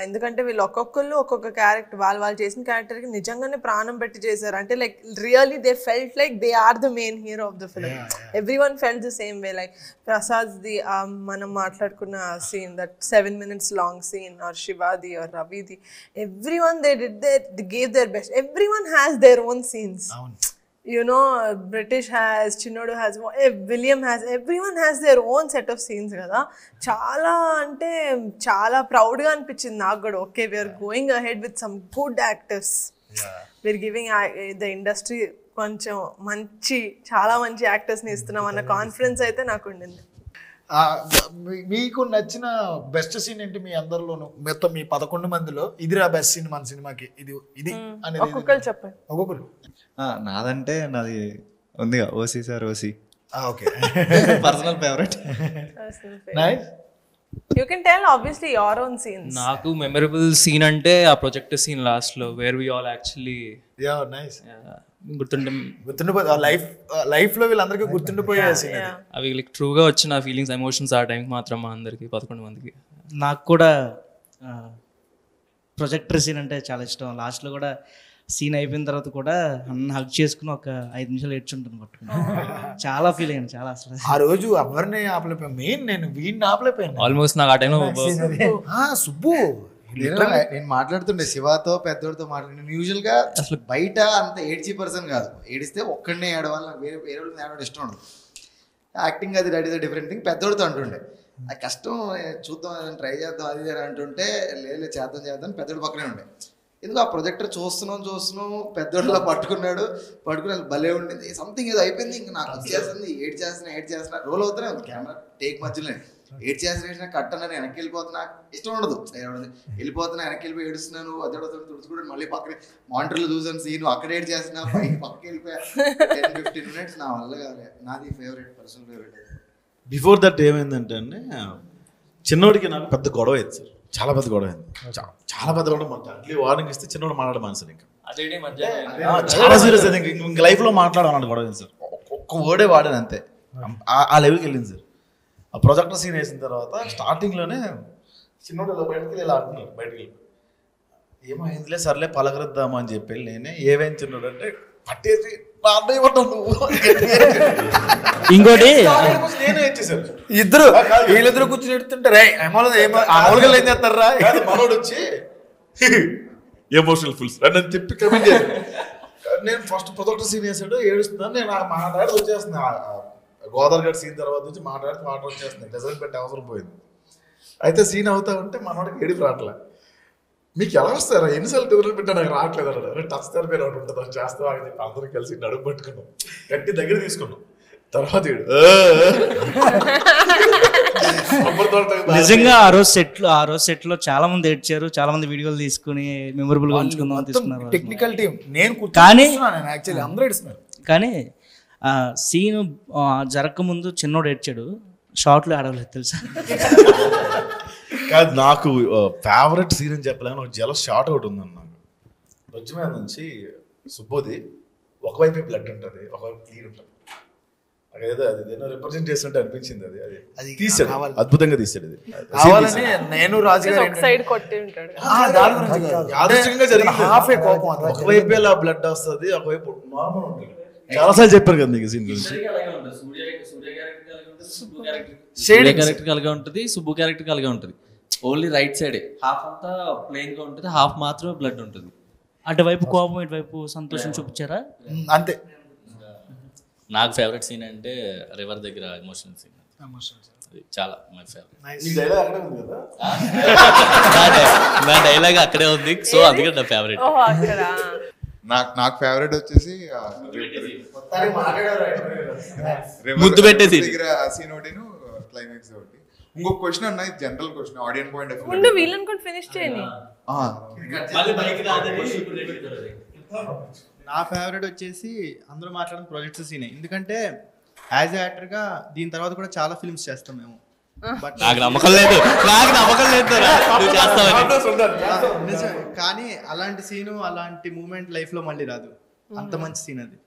ఎందుకంటే వీళ్ళు ఒక్కొక్క character వాళ్ళు చేసిన క్యారెక్టర్కి నిజంగానే ప్రాణం పెట్టి చేశారు. అంటే like really they felt like they are the main hero of the film. Everyone felt the same way. Like ప్రసాద్ది మనం మాట్లాడుకున్న scene, that 7 minutes long scene, or Shivadi or Raviది, everyone they gave their best. Everyone has their own scenes. You know, British has, Chinodu has, William has, everyone has their own set of scenes kada. Chala ante chala proud ga anpichindi naaku kuda. Okay, we are going ahead with some good actors. We are giving the industry koncham manchi chala manchi actors ni istunam anna confidence aithe naaku undindi. మీకు నచ్చిన best scene ఏంటి మీ అందరిలోనూ? మొత్తం మీ 11 మందిలో ఇదిరా best scene మన సినిమాకి ఇది అనేది ఒక్కొక్కరు చెప్పండి. ఒక్కొక్కరు. నాదంటే నాది ఉందిగా OC sir, OC. Okay, personal favourite. Nice. You can tell obviously your own scenes. నాకు మెమరబుల్ సీన్ అంటే ఆ ప్రొజెక్టర్ సీన్ లాస్ట్ లో where we all actually nice గుర్తుండిపోయి లైఫ్ లో వీళ్ళందరికీ గుర్తుండిపోయే సీన్. అవి లైక్ ట్రూగా వచ్చిన ఫీలింగ్స్, ఎమోషన్స్ ఆ టైంకి మాత్రం మా అందరికి 11 మందికి. నాకు కూడా ప్రొజెక్టర్ సీన్ అంటే చాలా ఇష్టం. లాస్ట్లో కూడా సీన్ అయిపోయిన తర్వాత కూడా అన్న హగ్ చేసుకుని ఒక 5 నిమిషాలు ఏడ్చుంటాను పట్టుకుని. చాలా ఫీల్ అయ్యాను, చాలా అసలు. ఆ రోజు ఎవరిని ఆపలేకపోయాను, మెయిన్ నేను వీడిని ఆపలేకపోయాను. ఆల్మోస్ట్ నాకు ఆ టైంలో సుబ్బు నేను మాట్లాడుతుండే శివతో పెద్దోడితో మాట్లాడి. యూజువల్గా అసలు బయట అంత ఏడ్చి పర్సన్ కాదు, ఏడిస్తే ఒక్కడనే ఏడవాలి, నాకు వేరే వాళ్ళని ఏడవడం ఇష్టం ఉండదు. యాక్టింగ్ అది that is a different thing. పెద్దోడితో అంటుండే అది కష్టం, చూద్దాం ట్రై చేద్దాం అది అని అంటుంటే లేదు చేద్దాం పెద్దోడి పక్కనే ఉండే. ఎందుకు ఆ ప్రొజెక్టర్ చూస్తున్నాం పెద్దోడిలా పట్టుకుని భలే ఉండింది. సంథింగ్ ఏదో అయిపోయింది, ఇంకా నాకు వచ్చేస్తుంది, ఏడ్ చేస్తున్నా రోల్ అవుతూనే ఉంది కెమెరా టేక్ మధ్యలో. ఏడ్ చేసిన కట్ అన్న వెనక్కి వెళ్ళిపోతున్నా, ఇష్టం ఉండదు, వెళ్ళిపోతున్నా వెనక్కి వెళ్ళిపోయి ఏడుస్తున్నాను, అదే తుడుచుకుంటాను, మళ్ళీ పక్కన మానిటర్లో చూసాను సీన్, అక్కడ ఏడ్ చేస్తున్నా, పక్కకి వెళ్ళిపోయా 10-15 minutes. నా వల్ల కాదు, నాది favourite, personal favourite. Before that ఏమైందంటే అండి, చిన్నోడికి నాకు పెద్ద గొడవ అయింది సార్, చాలా పెద్ద గొడవ అయింది, చాలా పెద్ద గొడవ. అట్లీ వార్నింగ్ ఇస్తే చిన్నోడు మాట్లాడే మనసు ఇంకా చాలా సీరియస్ అయింది. ఇంక లైఫ్లో మాట్లాడాలన్నట్టు గొడవ అయింది సార్. ఒక్క వర్డే వాడాను అంతే, ఆ లెవెల్కి వెళ్ళింది సార్. ఆ ప్రొజెక్టర్ సీన్ వేసిన తర్వాత స్టార్టింగ్లోనే చిన్నోడు ఇలా బయటకి ఇలా అంటున్నారు, బయటకి వెళ్ళి ఏమైందిలే సర్లే పలకరిద్దామా అని చెప్పి నేనే ఏమైంది చిన్నోడు అంటే పట్టేసి ఇంకోటి వీళ్ళిద్దరు కూర్చొని ఎడుతుంటే రే మామూలుగా ఏం చేస్తారా, మనోడు వచ్చి ఎమోషనల్ ఫుల్స్ అని చెప్పి కమెంట్ చేశాను. నేను ఫస్ట్ ప్రొజెక్టర్ సీన్ వేసాడు, ఏడుస్తున్నాను, నేను మాట్లాడి వచ్చేస్తుంది. గోదావరి గడ్ సీన్ తర్వాత నుంచి మాట్లాడితే వాటర్ వచ్చేస్తుంది, డెజర్ట్ పెట్టి అవసరం పోయింది. అయితే సీన్ అవుతా ఉంటే మనోడికి ఏడుపు రావట్లే. మీకు ఎలా వస్తారా, ఎన్నిసార్లు టూర్లు పెట్టా నాకు రావట్లేదు అన్నాడు. టచ్ థెరపీ ఒకటి ఉంటుంది, అది చేస్తావా అని చెప్పి అందరూ కలిసి నడుపు పట్టుకున్నాం, గట్టి దగ్గర తీసుకున్నాం. తర్వాత నిజంగా ఆ రోజు సెట్లో చాలా మంది ఏడ్చారు, చాలా మంది వీడియోలు తీసుకుని మెమొరబుల్ గా ఉంచుకుందాం తీసుకున్నారు. టెక్నికల్ టీం నేను కానీ యాక్చువల్లీ అందరూ ఏడుస్తున్నారు. కానీ సీన్ జరగకముందు చిన్నోడు ఏడ్చాడు, షార్ట్లో ఆడవలేదు తెలుసా. కాదు, నాకు ఫేవరెట్ సీన్ అని చెప్పలేను. ఒక జల షార్ట్ ఒకటి ఉందన్న నాకు. బొజ్జు మీద నుంచి సుబ్బోది ఒకవైపు బ్లడ్ ఉంటుంది, ఒకవైపు క్లీన్ ఉంటుంది. అదేదో అది ఏదో రిప్రజెంట్ చేస్తుంటే అనిపించింది. అది తీసాడు, అద్భుతంగా తీసాడు. అది నేను రాజుగారు ఒకవైపు ఇలా బ్లడ్ వస్తుంది, ఒకవైపు నార్మల్ ఉంటుంది. చాలాసార్లు చెప్పారు కదా నీకు సీన్ గురించి. క్యారెక్టర్ కలిగా ఉంటుంది, సుబ్బు క్యారెక్టర్ కలిగా ఉంటుంది. ఓన్లీ రైట్ సైడే హాఫ్ అంతా ప్లెయిన్ గా ఉంటుంది, హాఫ్ మాత్రమే బ్లడ్ ఉంటుంది. అటువైపు కోపం, ఇటువైపు సంతోషం చూపించారా? అంతే. నాకు ఫేవరెట్ సీన్ అంటే రివర్ దగ్గర ఎమోషనల్ సీన్. చాలా మై ఫేవరెట్. నా డైలాగ్ అక్కడే ఉంది, సో అందుకే నా ఫేవరెట్. నాకు ఫేవరెట్ వచ్చేసి ముద్దు పెట్టే దగ్గర సీన్ ఒకటి, క్లైమాక్స్ ఒకటి. ఇంకొక క్వశ్చన్ అన్న, general question, audience point of view. వీళ్ళని కూడా ఫినిష్ చేయండి. నా ఫేవరెట్ వచ్చేసి అందరూ మాట్లాడిన ప్రొజెక్ట్స్ సీనే. ఎందుకంటే యాజ్ యాక్టర్గా దీని తర్వాత కూడా చాలా ఫిల్మ్స్ చేస్తాం మేము. నాకు నమ్మకం లేదు, కానీ అలాంటి సీను, అలాంటి మూమెంట్ లైఫ్ లో మళ్ళీ రాదు. అంత మంచి సీన్ అది.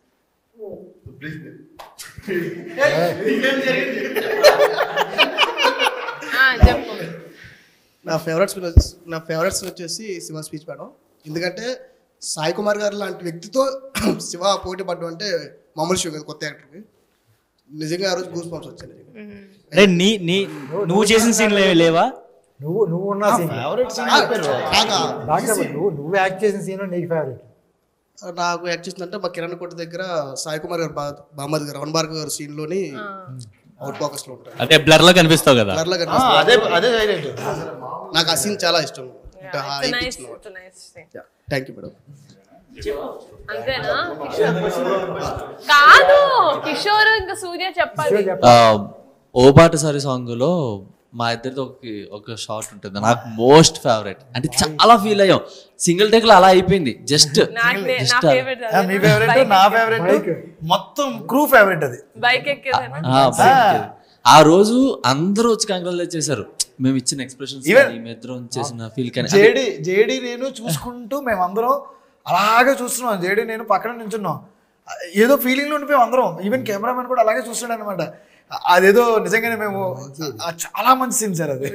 నా ఫేవరెట్స్ వచ్చేసి శివ స్పీచ్ మేడం. ఎందుకంటే సాయి కుమార్ గారు లాంటి వ్యక్తితో శివ పోటీ పడ్డం అంటే మామూలు షో కదా కొత్త యాక్టర్కి. నిజంగా ఆ రోజు గూస్ బంప్స్ వచ్చాయి. నువ్వు చేసిన సీన్ లేవా? నువ్వు ఉన్న సీన్ నువ్వు యాక్ట్ చేసిన సీన్ నీకు ఫేవరెట్? నాకు యాక్ట్ చేసిందంటే మా కిరణ్ కోట దగ్గర సాయి కుమార్ గారు బామ్మది గారు రమణ భార్గవ్ గారు సీన్ లోని అవుట్ ఫోకస్ లో ఉంటారు. అదే బ్లర్ లో కనిపిస్తావు కదా. బ్లర్ లో కనిపిస్తావు. నాకు ఆ సీన్ చాలా ఇష్టం. Thank you madam. అంతేనా? కాదు, కిషోర్ ఇంకా సూర్య చెప్పాలి. ఓ బాటసారి సాంగ్ లో మా ఇద్దరితో ఒక షార్ట్ ఉంటుంది, నాకు మోస్ట్ ఫేవరెట్. అంటే చాలా ఫీల్ అయ్యాం. సింగిల్ టేక్ లో అలా అయిపోయింది. జస్ట్ మొత్తం క్రూ ఫేవరెట్ అది. బైక్ ఆ రోజు అందరూ వచ్చి కంగ్రాచులేట్ చేశారు. మేము ఇచ్చిన ఎక్స్ప్రెషన్స్, మేమిద్దరం చేసిన ఫీల్. కానీ జేడి నేను చూసుకుంటూ మేమందరం అలాగే చూస్తున్నాం. జేడి నేను పక్కన నించున్నాం, ఏదో ఫీలింగ్ లో ఉండిపోయాం అందరం. ఈవెన్ కెమెరామెన్ కూడా అలాగే చూస్తున్నాడు అనమాట. అదేదో నిజంగానే మేము చాలా మంచి సీన్ సార్ అది.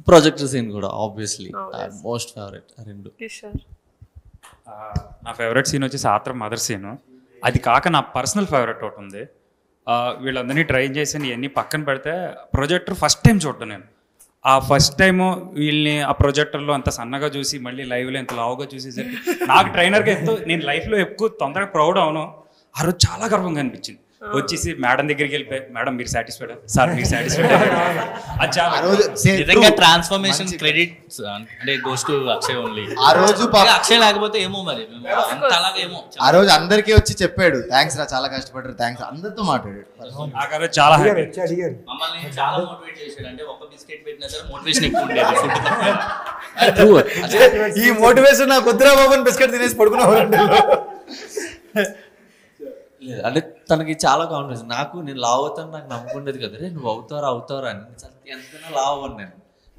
ప్రాజెక్ట్ సీన్ కూడా ఆబ్వియస్లీ మోస్ట్ ఫేవరెట్. రెండు. నా ఫేవరెట్ సీన్ వచ్చేసి ఆత్రం మదర్ సీన్. అది కాక నా పర్సనల్ ఫేవరెట్ ఒకటి ఉంది. వీళ్ళందరినీ ట్రైన్ చేసి ఇవన్నీ పక్కన పెడితే ప్రొజెక్టర్ ఫస్ట్ టైం చూడటం నేను. ఆ ఫస్ట్ టైము వీళ్ళని ఆ ప్రొజెక్టర్లో అంత సన్నగా చూసి మళ్ళీ లైవ్లో ఎంత లావుగా చూసేసరికి నాకు ట్రైనర్గా ఎంతో, నేను లైఫ్లో ఎక్కువ తొందరగా ప్రౌడ్ అవును. ఆ రోజు చాలా గర్వంగా అనిపించింది. వచ్చేసి మేడం దగ్గరికి వెళ్ళిపోయి, మేడం మీరు సాటిస్ఫైడ్, సార్ మీరు సాటిస్ఫైడ్. నిజంగా ట్రాన్స్ఫర్మేషన్ క్రెడిట్ అంటే గోస్ టు అక్షయ్ ఓన్లీ. ఆ రోజు అక్షయ్ లేకపోతే ఏమో మరి ఏమో. ఆ రోజు అందరికీ వచ్చి చెప్పాడు, థ్యాంక్స్ రా, చాలా కష్టపడ్డారు, థ్యాంక్స్, అందరితో మాట్లాడాడు. చాలా మమ్మల్ని చాలా మోటివేట్ చేశాడు. అంటే ఒక బిస్కెట్ పెట్టినా సరే మోటివేషన్ ఎక్కువ ఉండేది. ఈ మోటివేషన్ నాకు వద్దురా బాబు బిస్కెట్ తినేసి పడుకున్నావు. అంటే తనకి చాలా కాన్ఫిడెన్స్. నేను లావ్ అవుతాను, నాకు నమ్మకం ఉండేది కదా, రే నువ్వు అవుతారా అని. ఎంతైనా లావ్ అవ్వను నేను,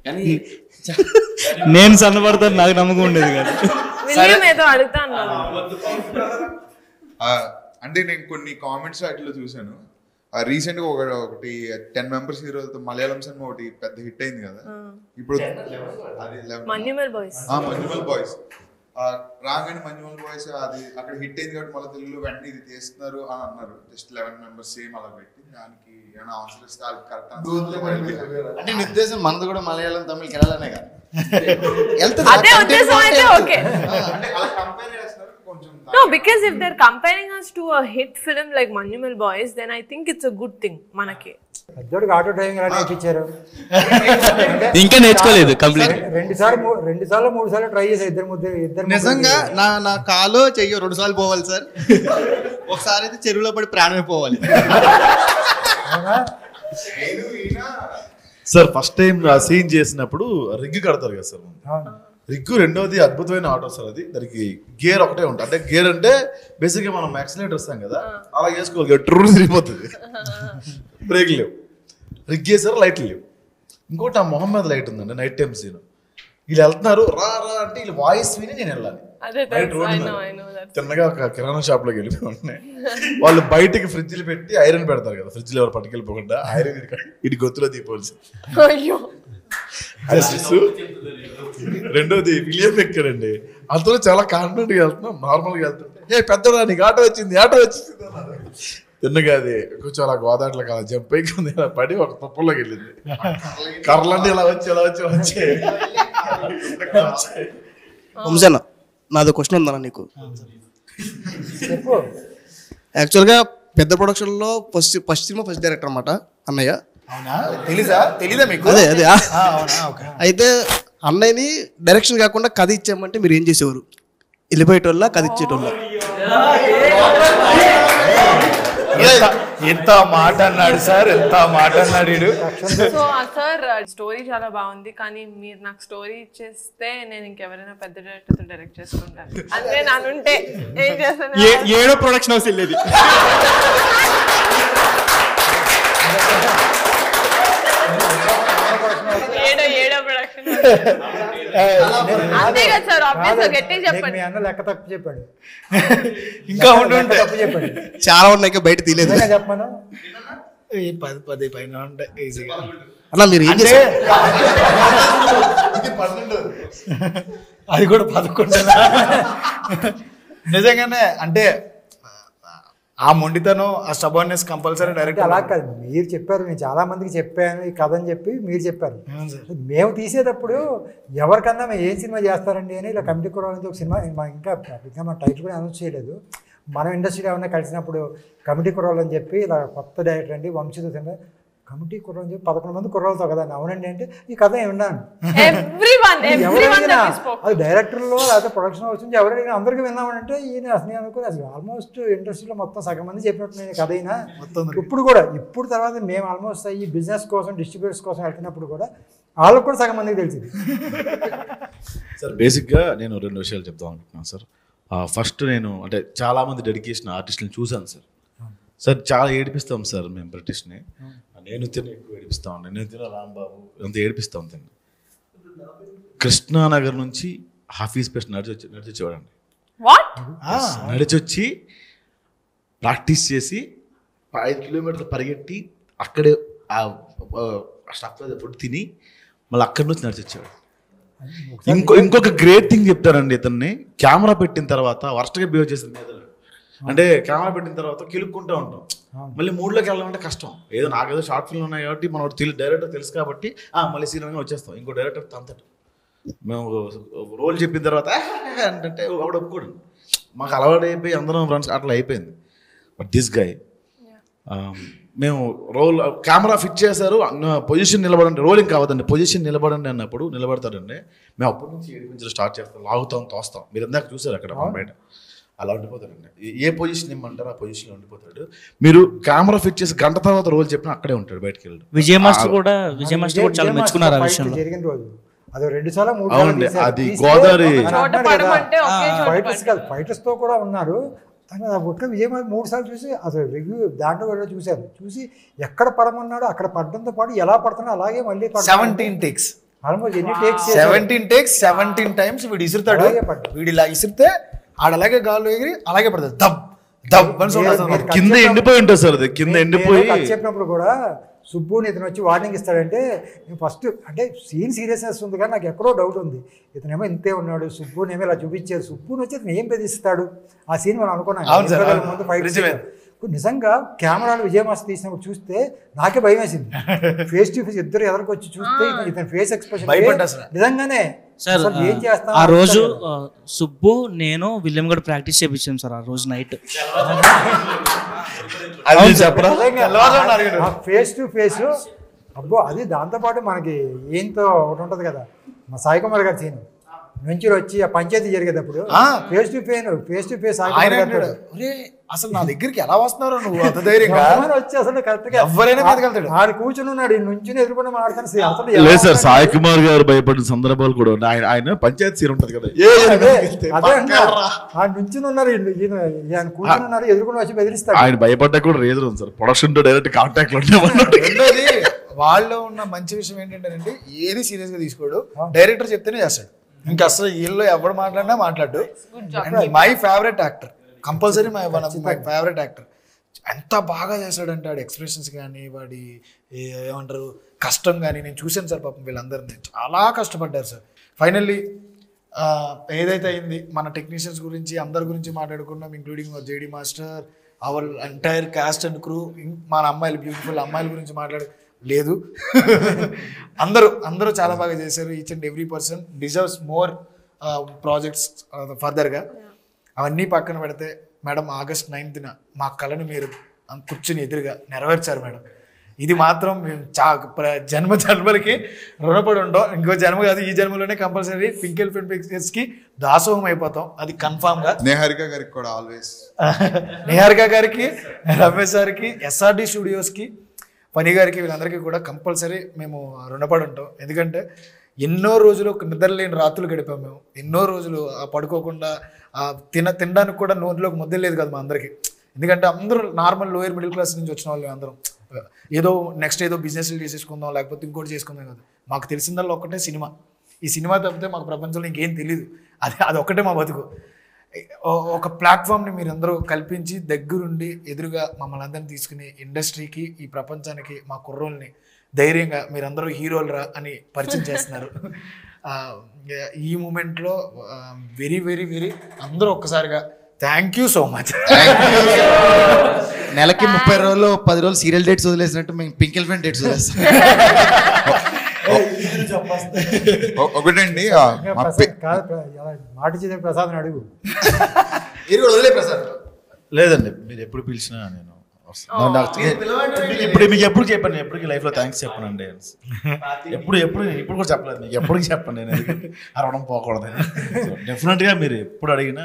కానీ నేను సన్నపడతాను నాకు నమ్మకం ఉండేది కదా. అంటే నేను కొన్ని కామెంట్స్ వాటిలో చూసాను. రీసెంట్గా ఒకటి 10 members హీరోలతో మలయాళం సినిమా ఒకటి పెద్ద హిట్ అయింది కదా ఇప్పుడు. మన్యుమల్ బాయ్స్ రాగానే మన్యుమల్ బాయ్స్ అది అక్కడ హిట్ అయింది కాబట్టి మళ్ళీ తెలుగులో వెంటనే ఇది తీస్తున్నారు అని అన్నారు. జస్ట్ 11 members సేమ్ అలా పెట్టి దానికి ఏమైనా ఆన్సర్ ఇస్తే అది కరెక్ట్ అంటే నీ ఉద్దేశం మనది కూడా మలయాళం తమిళకి వెళ్ళాలనే కదా. అంటే అలా కంపేర్ చేస్తున్నారు కొంచెం No, because if they're comparing us to a hit film like Manjumal Boys, then I think it's a good thing మనకి. పెద్దోడికి ఆటో డ్రైవింగ్ ఎలా నేర్పించారు? ఇంకా నేర్చుకోలేదు కంప్లీట్. రెండు సార్లు మూడు సార్లు ట్రై చేశారు ఇద్దరు. నిజంగా నా కాలో చెయ్యో 2 సార్లు పోవాలి సార్. ఒకసారి అయితే చెరువులో పడి ప్రాణమే పోవాలి. సార్ ఫస్ట్ టైం ఆ సీన్ చేసినప్పుడు రిగ్ కడతారు కదా సార్. రిగ్గు రెండోది అద్భుతమైన ఆటో సార్. అది దానికి గేర్ ఒకటే ఉంటుంది. అంటే గేర్ అంటే బేసిక్గా మనం యాక్సిలేటర్ ఇస్తాం కదా, అలా వేసుకోవాలి, ట్రూ తిరిగిపోతుంది. బ్రేక్ లేవు, రిగ్ వేసారు, లైట్లు లేవు. ఇంకోటి ఆ మొహమ్మద్ లైట్ ఉందండి, నైట్ టైం సీన్. వీళ్ళు వెళ్తున్నారు, రా రా అంటే వీళ్ళు వాయిస్ విని నేను వెళ్ళాలి. తిన్నగా ఒక కిరాణా షాప్ లోకి వెళ్ళిపోయి వాళ్ళు బయటకి ఫ్రిడ్జ్లు పెట్టి ఐరన్ పెడతారు కదా, ఫ్రిడ్జ్లో ఎవరు పట్టుకెళ్ళిపోకుండా ఐరన్ ఇటు గొత్తులో దీపోల్సి. రెండోది విలియం ఎక్కారండి, అంతలో చాలా కాన్ఫిడెంట్ గా వెళ్తున్నాం, నార్మల్ గా వెళ్తుంటే ఏ పెద్దరా నీకు ఆటో వచ్చింది తిన్నగా అది కొంచెం అలా గోదావరిలో అలా జంప్ అయి పడి ఒక పప్పుల్లోకి వెళ్ళింది. కర్రలన్నీ ఇలా వచ్చి వంశన్న, నాది క్వశ్చన్ ఉందన్న నీకు. యాక్చువల్గా పెద్ద ప్రొడక్షన్లో ఫస్ట్ సినిమా ఫస్ట్ డైరెక్టర్ అన్నమాట అన్నయ్య. తెలీదా మీకు? అదే అయితే అన్నయ్యని డైరెక్షన్ కాకుండా కథ ఇచ్చామంటే మీరు ఏం చేసేవారు? వెళ్ళిపోయేటోళ్ళ కథ ఇచ్చేటోళ్ళ? ఎంత మాట అన్నాడు సార్, ఎంత మాట అన్నాడు. సో సార్ స్టోరీ చాలా బాగుంది, కానీ మీరు నాకు స్టోరీ ఇచ్చేస్తే నేను ఇంకెవరైనా పెద్ద డైరెక్టర్తో డైరెక్ట్ చేసుకుంటాను. అంటే నానుంటే ఏం చేస్తాను? ఏడో ప్రొడక్షన్ హౌస్ వెళ్ళేది. ఏడో ప్రొడక్షన్ అంతే కదా సార్, ఆబ్వియస్గా గట్టిగా చెప్పండి. మీ అన్న లెక్క తప్పు చెప్పాడు, ఇంకా ఉంటే తప్పు చెప్పండి. చాలా ఉన్నాయి బయట తీయలేదు చెప్పమను. 10 పైన ఉంటాయి ఈజీగా. అలా మీరు ఏం చేశారు? అది కూడా 11. నిజంగానే అంటే ఆ మొండితనం, ఆ స్టబర్నెస్ కంపల్సరీ డైరెక్ట్. అలా కాదు, మీరు చెప్పారు, నేను చాలా మందికి చెప్పాను ఈ కథ అని చెప్పి మీరు చెప్పారు. మేము తీసేటప్పుడు ఎవరికన్నా మేము ఏం సినిమా చేస్తారండి అని ఇలా కమిటీ కూడా ఒక సినిమా ఇంకా మన టైటిల్ కూడా అనౌన్స్ చేయలేదు. మనం ఇండస్ట్రీలో ఏమన్నా కలిసినప్పుడు కమిటీ కుర్రాలు అని చెప్పి ఇలా కొత్త డైరెక్టర్ అండి వంశీతో సినిమా కమిటీ కుర్రాలు అని చెప్పి 11 మంది కుర్రాలతో కదా. అవునండి అంటే ఈ కథ విన్నాను. అది డైరెక్టర్లో లేకపోతే ప్రొడక్షన్ వచ్చింది ఎవరైనా అందరికీ విన్నామంటే ఈయన అసలు అనుకుని అసలు ఆల్మోస్ట్ ఇండస్ట్రీలో మొత్తం సగం మంది చెప్పినట్టు నేను కథ అయినా ఇప్పుడు తర్వాత మేము ఆల్మోస్ట్ ఈ బిజినెస్ కోసం డిస్ట్రిబ్యూటర్స్ కోసం వెళ్తున్నప్పుడు కూడా వాళ్ళకు కూడా సగం మందికి తెలిసింది. సార్ బేసిక్గా నేను 2 విషయాలు చెప్తాం అనుకుంటున్నాను సార్. ఫస్ట్ నేను అంటే చాలామంది డెడికేషన్ ఆర్టిస్టులను చూశాను సార్. సార్ చాలా ఏడిపిస్తాం సార్ మేము బ్రిటిష్ని. నేను ఎక్కువ ఏడిపిస్తా ఉన్నాను, నేను రాంబాబు అంత ఏడిపిస్తాం తిని. కృష్ణానగర్ నుంచి హాఫీజ్ పేస్ట్ నడిచొచ్చేవాడండి. నడిచొచ్చి ప్రాక్టీస్ చేసి 5 కిలోమీటర్లు పరిగెట్టి అక్కడే స్టఫ్ ఫుడ్ తిని మళ్ళీ అక్కడి నుంచి నడిచొచ్చేవాడు. ఇంకొక గ్రేట్ థింగ్ చెప్తారండి, ఇతన్ని కెమెరా పెట్టిన తర్వాత వర్స్ట్గా బిహేవ్ చేసింది మీద. అంటే కెమెరా పెట్టిన తర్వాత కిలుక్కుంటూ ఉంటాం, మళ్ళీ మూడ్లోకి వెళ్ళాలంటే కష్టం. ఏదో నాకేదో షార్ట్ ఫిల్మ్ ఉన్నాయి కాబట్టి మనం డైరెక్టర్ తెలుసు కాబట్టి మళ్ళీ సీరియల్గా వచ్చేస్తాం. ఇంకో డైరెక్టర్ అంతటి మేము రోల్ చెప్పిన తర్వాత అంటే ఒకడు ఒప్పుకోడు, మాకు అలవాటు అయిపోయి అందరం ఫ్రెండ్స్ అట్లా అయిపోయింది. బట్ దిస్ గాయ్ మేము రోల్ కెమెరా ఫిట్ చేశారు, పొజిషన్ నిలబడండి, రోలింగ్ కావద్దండి, పొజిషన్ నిలబడండి అన్నప్పుడు నిలబడతాడండి. మేము అప్పటి నుంచి ఏడిపించడం స్టార్ట్ చేస్తాం, లాగుతాం, తోస్తాం. మీరు ఇందాక చూసారు అక్కడ బయట అలా ఉండిపోతాడండి. ఏ పొజిషన్ ఇమ్మంటారో ఆ పొజిషన్లో ఉండిపోతాడు. మీరు కెమెరా ఫిట్ చేసి గంట తర్వాత రోల్ చెప్పినా అక్కడే ఉంటాడు, బయటకు వెళ్ళాడు. విజయ్ మాస్టర్ కూడా చాలా మెచ్చుకున్నారు ఆ విషయంలో. జరిగిన రోజు అది 2 సార్లు 3 అవునండి, అది గోదావరి ఫైటర్స్ తో కూడా ఉన్నారు. ఒక్క విజయ్ 3 సార్లు చూసి అసలు రివ్యూ దాంట్లో కూడా చూశారు. చూసి ఎక్కడ పడమన్నాడో అక్కడ పడడంతో పాటు ఎలా పడుతున్నా అలాగే మళ్ళీ 17 takes ఆల్మోస్ట్ ఎన్ని టేక్స్ 17 takes 17 times వీడు ఇసురుతాడు. వీడు ఇలా ఇసిరితే ఆడ అలాగే గాల్లో ఎగిరి అలాగే పడుతుంది, దబ్ దబ్ కింద ఎండిపోయి ఉంటుంది సార్. అది కింద ఎండిపోయి చెప్పినప్పుడు కూడా సుబ్బుని ఇతను వచ్చి వార్నింగ్ ఇస్తాడంటే నేను ఫస్ట్ అంటే సీన్ సీరియస్నెస్ ఉంది కానీ నాకు ఎక్కడో డౌట్ ఉంది. ఇతనేమో ఇంతే ఉన్నాడు, సుబ్బునేమో ఇలా చూపించారు, సుబ్బుని వచ్చి ఇతను ఏం బెదిరిస్తాడు ఆ సీన్ మనం అనుకున్నాం ముందు ఫైట్. నిజంగా కెమెరాలు విజయమాస్టర్ తీసినప్పుడు చూస్తే నాకే భయం వేసింది. ఫేస్ టు ఫేస్ ఇద్దరు ఎదరికి వచ్చి చూస్తే ఇతని ఫేస్ ఎక్స్ప్రెషన్ నిజంగానే సార్ అసలు ఏం చేస్తాం ఆ రోజు సుబ్బు నేను విలియం కూడా ప్రాక్టీస్ చేయించాం సార్ ఆ రోజు నైట్. ఫేస్ టు ఫేస్ అబ్బో అది దాంతోపాటు మనకి ఏంతో ఒకటి ఉంటుంది కదా మా సాయి కుమార్ గారి సీన్ నుంచి వచ్చి ఆ పంచాయతీ జరిగేటప్పుడు ఫేస్ టు ఫేస్ అసలు నా దగ్గరికి ఎలా వస్తున్నారో నువ్వు అంత ధైర్యంగా వచ్చి అసలు కరెక్ట్ గా ఎవరైనా మీదకెళ్తాడు. ఆడు కూర్చుని ఉన్నాడు నుంచి ఎదుర్కొని మాట్లాడుతాను అసలు లేదు సార్, సాయి కుమార్ గారు భయపడిన సందర్భాలు కూడా ఉన్నాయి. ఆయన పంచాయతీ సీన్ ఉంటది కదా, ఆ నుంచి ఉన్నారు ఈయన కూర్చుని ఉన్నారు ఎదుర్కొని వచ్చి బెదిరిస్తాడు. ఆయన భయపడ్డా కూడా రీజన్ ఉంది సార్, ప్రొడక్షన్ తో డైరెక్ట్ కాంటాక్ట్ లో రెండోది వాళ్ళు ఉన్న మంచి విషయం ఏంటంటే ఏది సీరియస్ గా తీసుకోడు, డైరెక్టర్ చెప్తేనే చేస్తాడు. ఇంకా అసలు వీళ్ళు ఎవరు మాట్లాడినా మాట్లాడు. My favourite actor, compulsory my favourite actor. ఎంత బాగా చేశాడంటే వాడి ఎక్స్ప్రెషన్స్ కానీ వాడి ఏమంటారు కష్టం కానీ నేను చూశాను సార్. పాపం వీళ్ళందరినీ చాలా కష్టపడ్డారు సార్. ఫైనల్లీ ఏదైతే అయింది మన టెక్నీషియన్స్ గురించి అందరి గురించి మాట్లాడుకున్నాం, including JD master, our entire cost and crew, మన అమ్మాయిలు బ్యూటిఫుల్ అమ్మాయిల గురించి లేదు. అందరూ చాలా బాగా చేశారు. Each and every person deserves more projects ఫర్దర్గా. అవన్నీ పక్కన పెడితే మేడం August 9th మా కళను మీరు కూర్చుని ఎదురుగా నెరవేర్చారు మేడం. ఇది మాత్రం మేము జన్మలకి రుణపడి ఉంటాం. ఇంకో జన్మ కాదు, ఈ జన్మలోనే కంపల్సరీ పింక్ ఎలిఫెంట్ పిక్చర్స్కి దాసోహం అయిపోతాం. అది కన్ఫామ్గా. నిహారిక గారికి కూడా ఆల్వేస్, నిహారిక గారికి, రమేష్ గారికి, SRD స్టూడియోస్కి, ఫనీ గారికి, వీళ్ళందరికీ కూడా కంపల్సరీ మేము రుణపడి ఉంటాం. ఎందుకంటే ఎన్నో రోజులు నిద్రలేని రాత్రులు గడిపాం మేము. ఎన్నో రోజులు పడుకోకుండా తినడానికి కూడా నోట్లోకి ముద్దలేదు కదా మా అందరికీ. ఎందుకంటే అందరూ నార్మల్ లోయర్ మిడిల్ క్లాస్ నుంచి వచ్చిన వాళ్ళు అందరం. ఏదో నెక్స్ట్ ఏదో బిజినెస్లు చేసేసుకుందాం లేకపోతే ఇంకోటి చేసుకుందాం కదా. మాకు తెలిసిందల్లా ఒక్కటే సినిమా. ఈ సినిమా తప్పితే మాకు ప్రపంచంలో ఇంకేం తెలియదు. అది ఒక్కటే మా బతుకు. ఒక ప్లాట్ఫామ్ని మీరందరూ కల్పించి దగ్గరుండి ఎదురుగా మమ్మల్ని అందరినీ తీసుకుని ఇండస్ట్రీకి, ఈ ప్రపంచానికి మా కుర్రోల్ని ధైర్యంగా మీరందరూ హీరోలరా అని పరిచయం చేస్తున్నారు. ఈ మూమెంట్లో వెరీ వెరీ వెరీ అందరూ ఒక్కసారిగా థ్యాంక్ యూ సో మచ్. నెలకి 30 రోజులు 10 రోజులు సీరియల్ డేట్స్ వదిలేసినట్టు మేము పింక్ ఎలిఫెంట్ డేట్స్ వదిలేస్తాం. ఒకటండి మాట చేసే ప్రసాద్ అడుగు. లేదండి, మీరు ఎప్పుడు పిలిచినా నేను ఇప్పుడు మీకు ఎప్పుడు చెప్పాను, ఎప్పటికీ లైఫ్ లో థ్యాంక్స్ చెప్పనండి. ఇప్పుడు కూడా చెప్పలేదు మీకు, ఎప్పటికి చెప్పండి. నేను అరవడం పోకూడదు. డెఫినెట్ గా మీరు ఎప్పుడు అడిగినా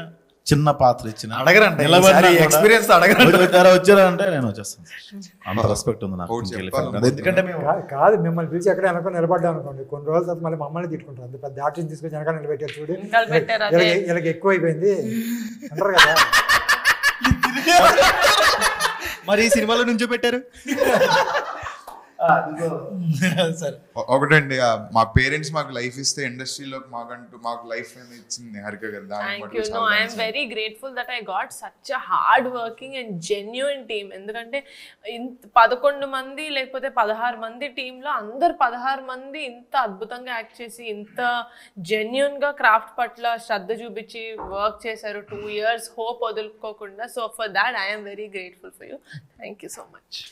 చిన్న పాత్ర ఇచ్చిన అడగరండి, ఎక్స్పీరియన్స్ వచ్చారా అంటే నేను వచ్చేస్తాను. అంత రెస్పెక్ట్ ఉంది నాకు. ఎందుకంటే కాదు మిమ్మల్ని పిలిచి ఎక్కడ వెనక నిలబడ్డా అనుకోండి, కొన్ని రోజుల తర్వాత మళ్ళీ మమ్మల్ని తిట్టుకుంటారు. అంత పెద్ద ఆర్టిస్ట్ తీసుకొచ్చి వెనక నిలబెట్టారు చూడు, వీళ్ళకి ఎక్కువ అయిపోయింది అంటారు కదా. మరి ఈ సినిమాలో నుంచో పెట్టారు. ఒకటండి, మా పేరెంట్స్ మాకు లైఫ్ ఇస్తే ఇండస్ట్రీలో మాకు లైఫ్ ఇచ్చింది నిహారిక గారు. Thank you. No, I am very grateful that I got such a hard working and genuine team. ఎందుకంటే 11 మంది లేకపోతే 16 మంది టీంలో అందరు 16 మంది ఇంత అద్భుతంగా యాక్ట్ చేసి ఇంత జెన్యున్ గా క్రాఫ్ట్ పట్ల శ్రద్ధ చూపించి వర్క్ చేశారు. 2 years హోప్ వదులుకోకుండా. So for that I am very grateful for you. Thank you so much.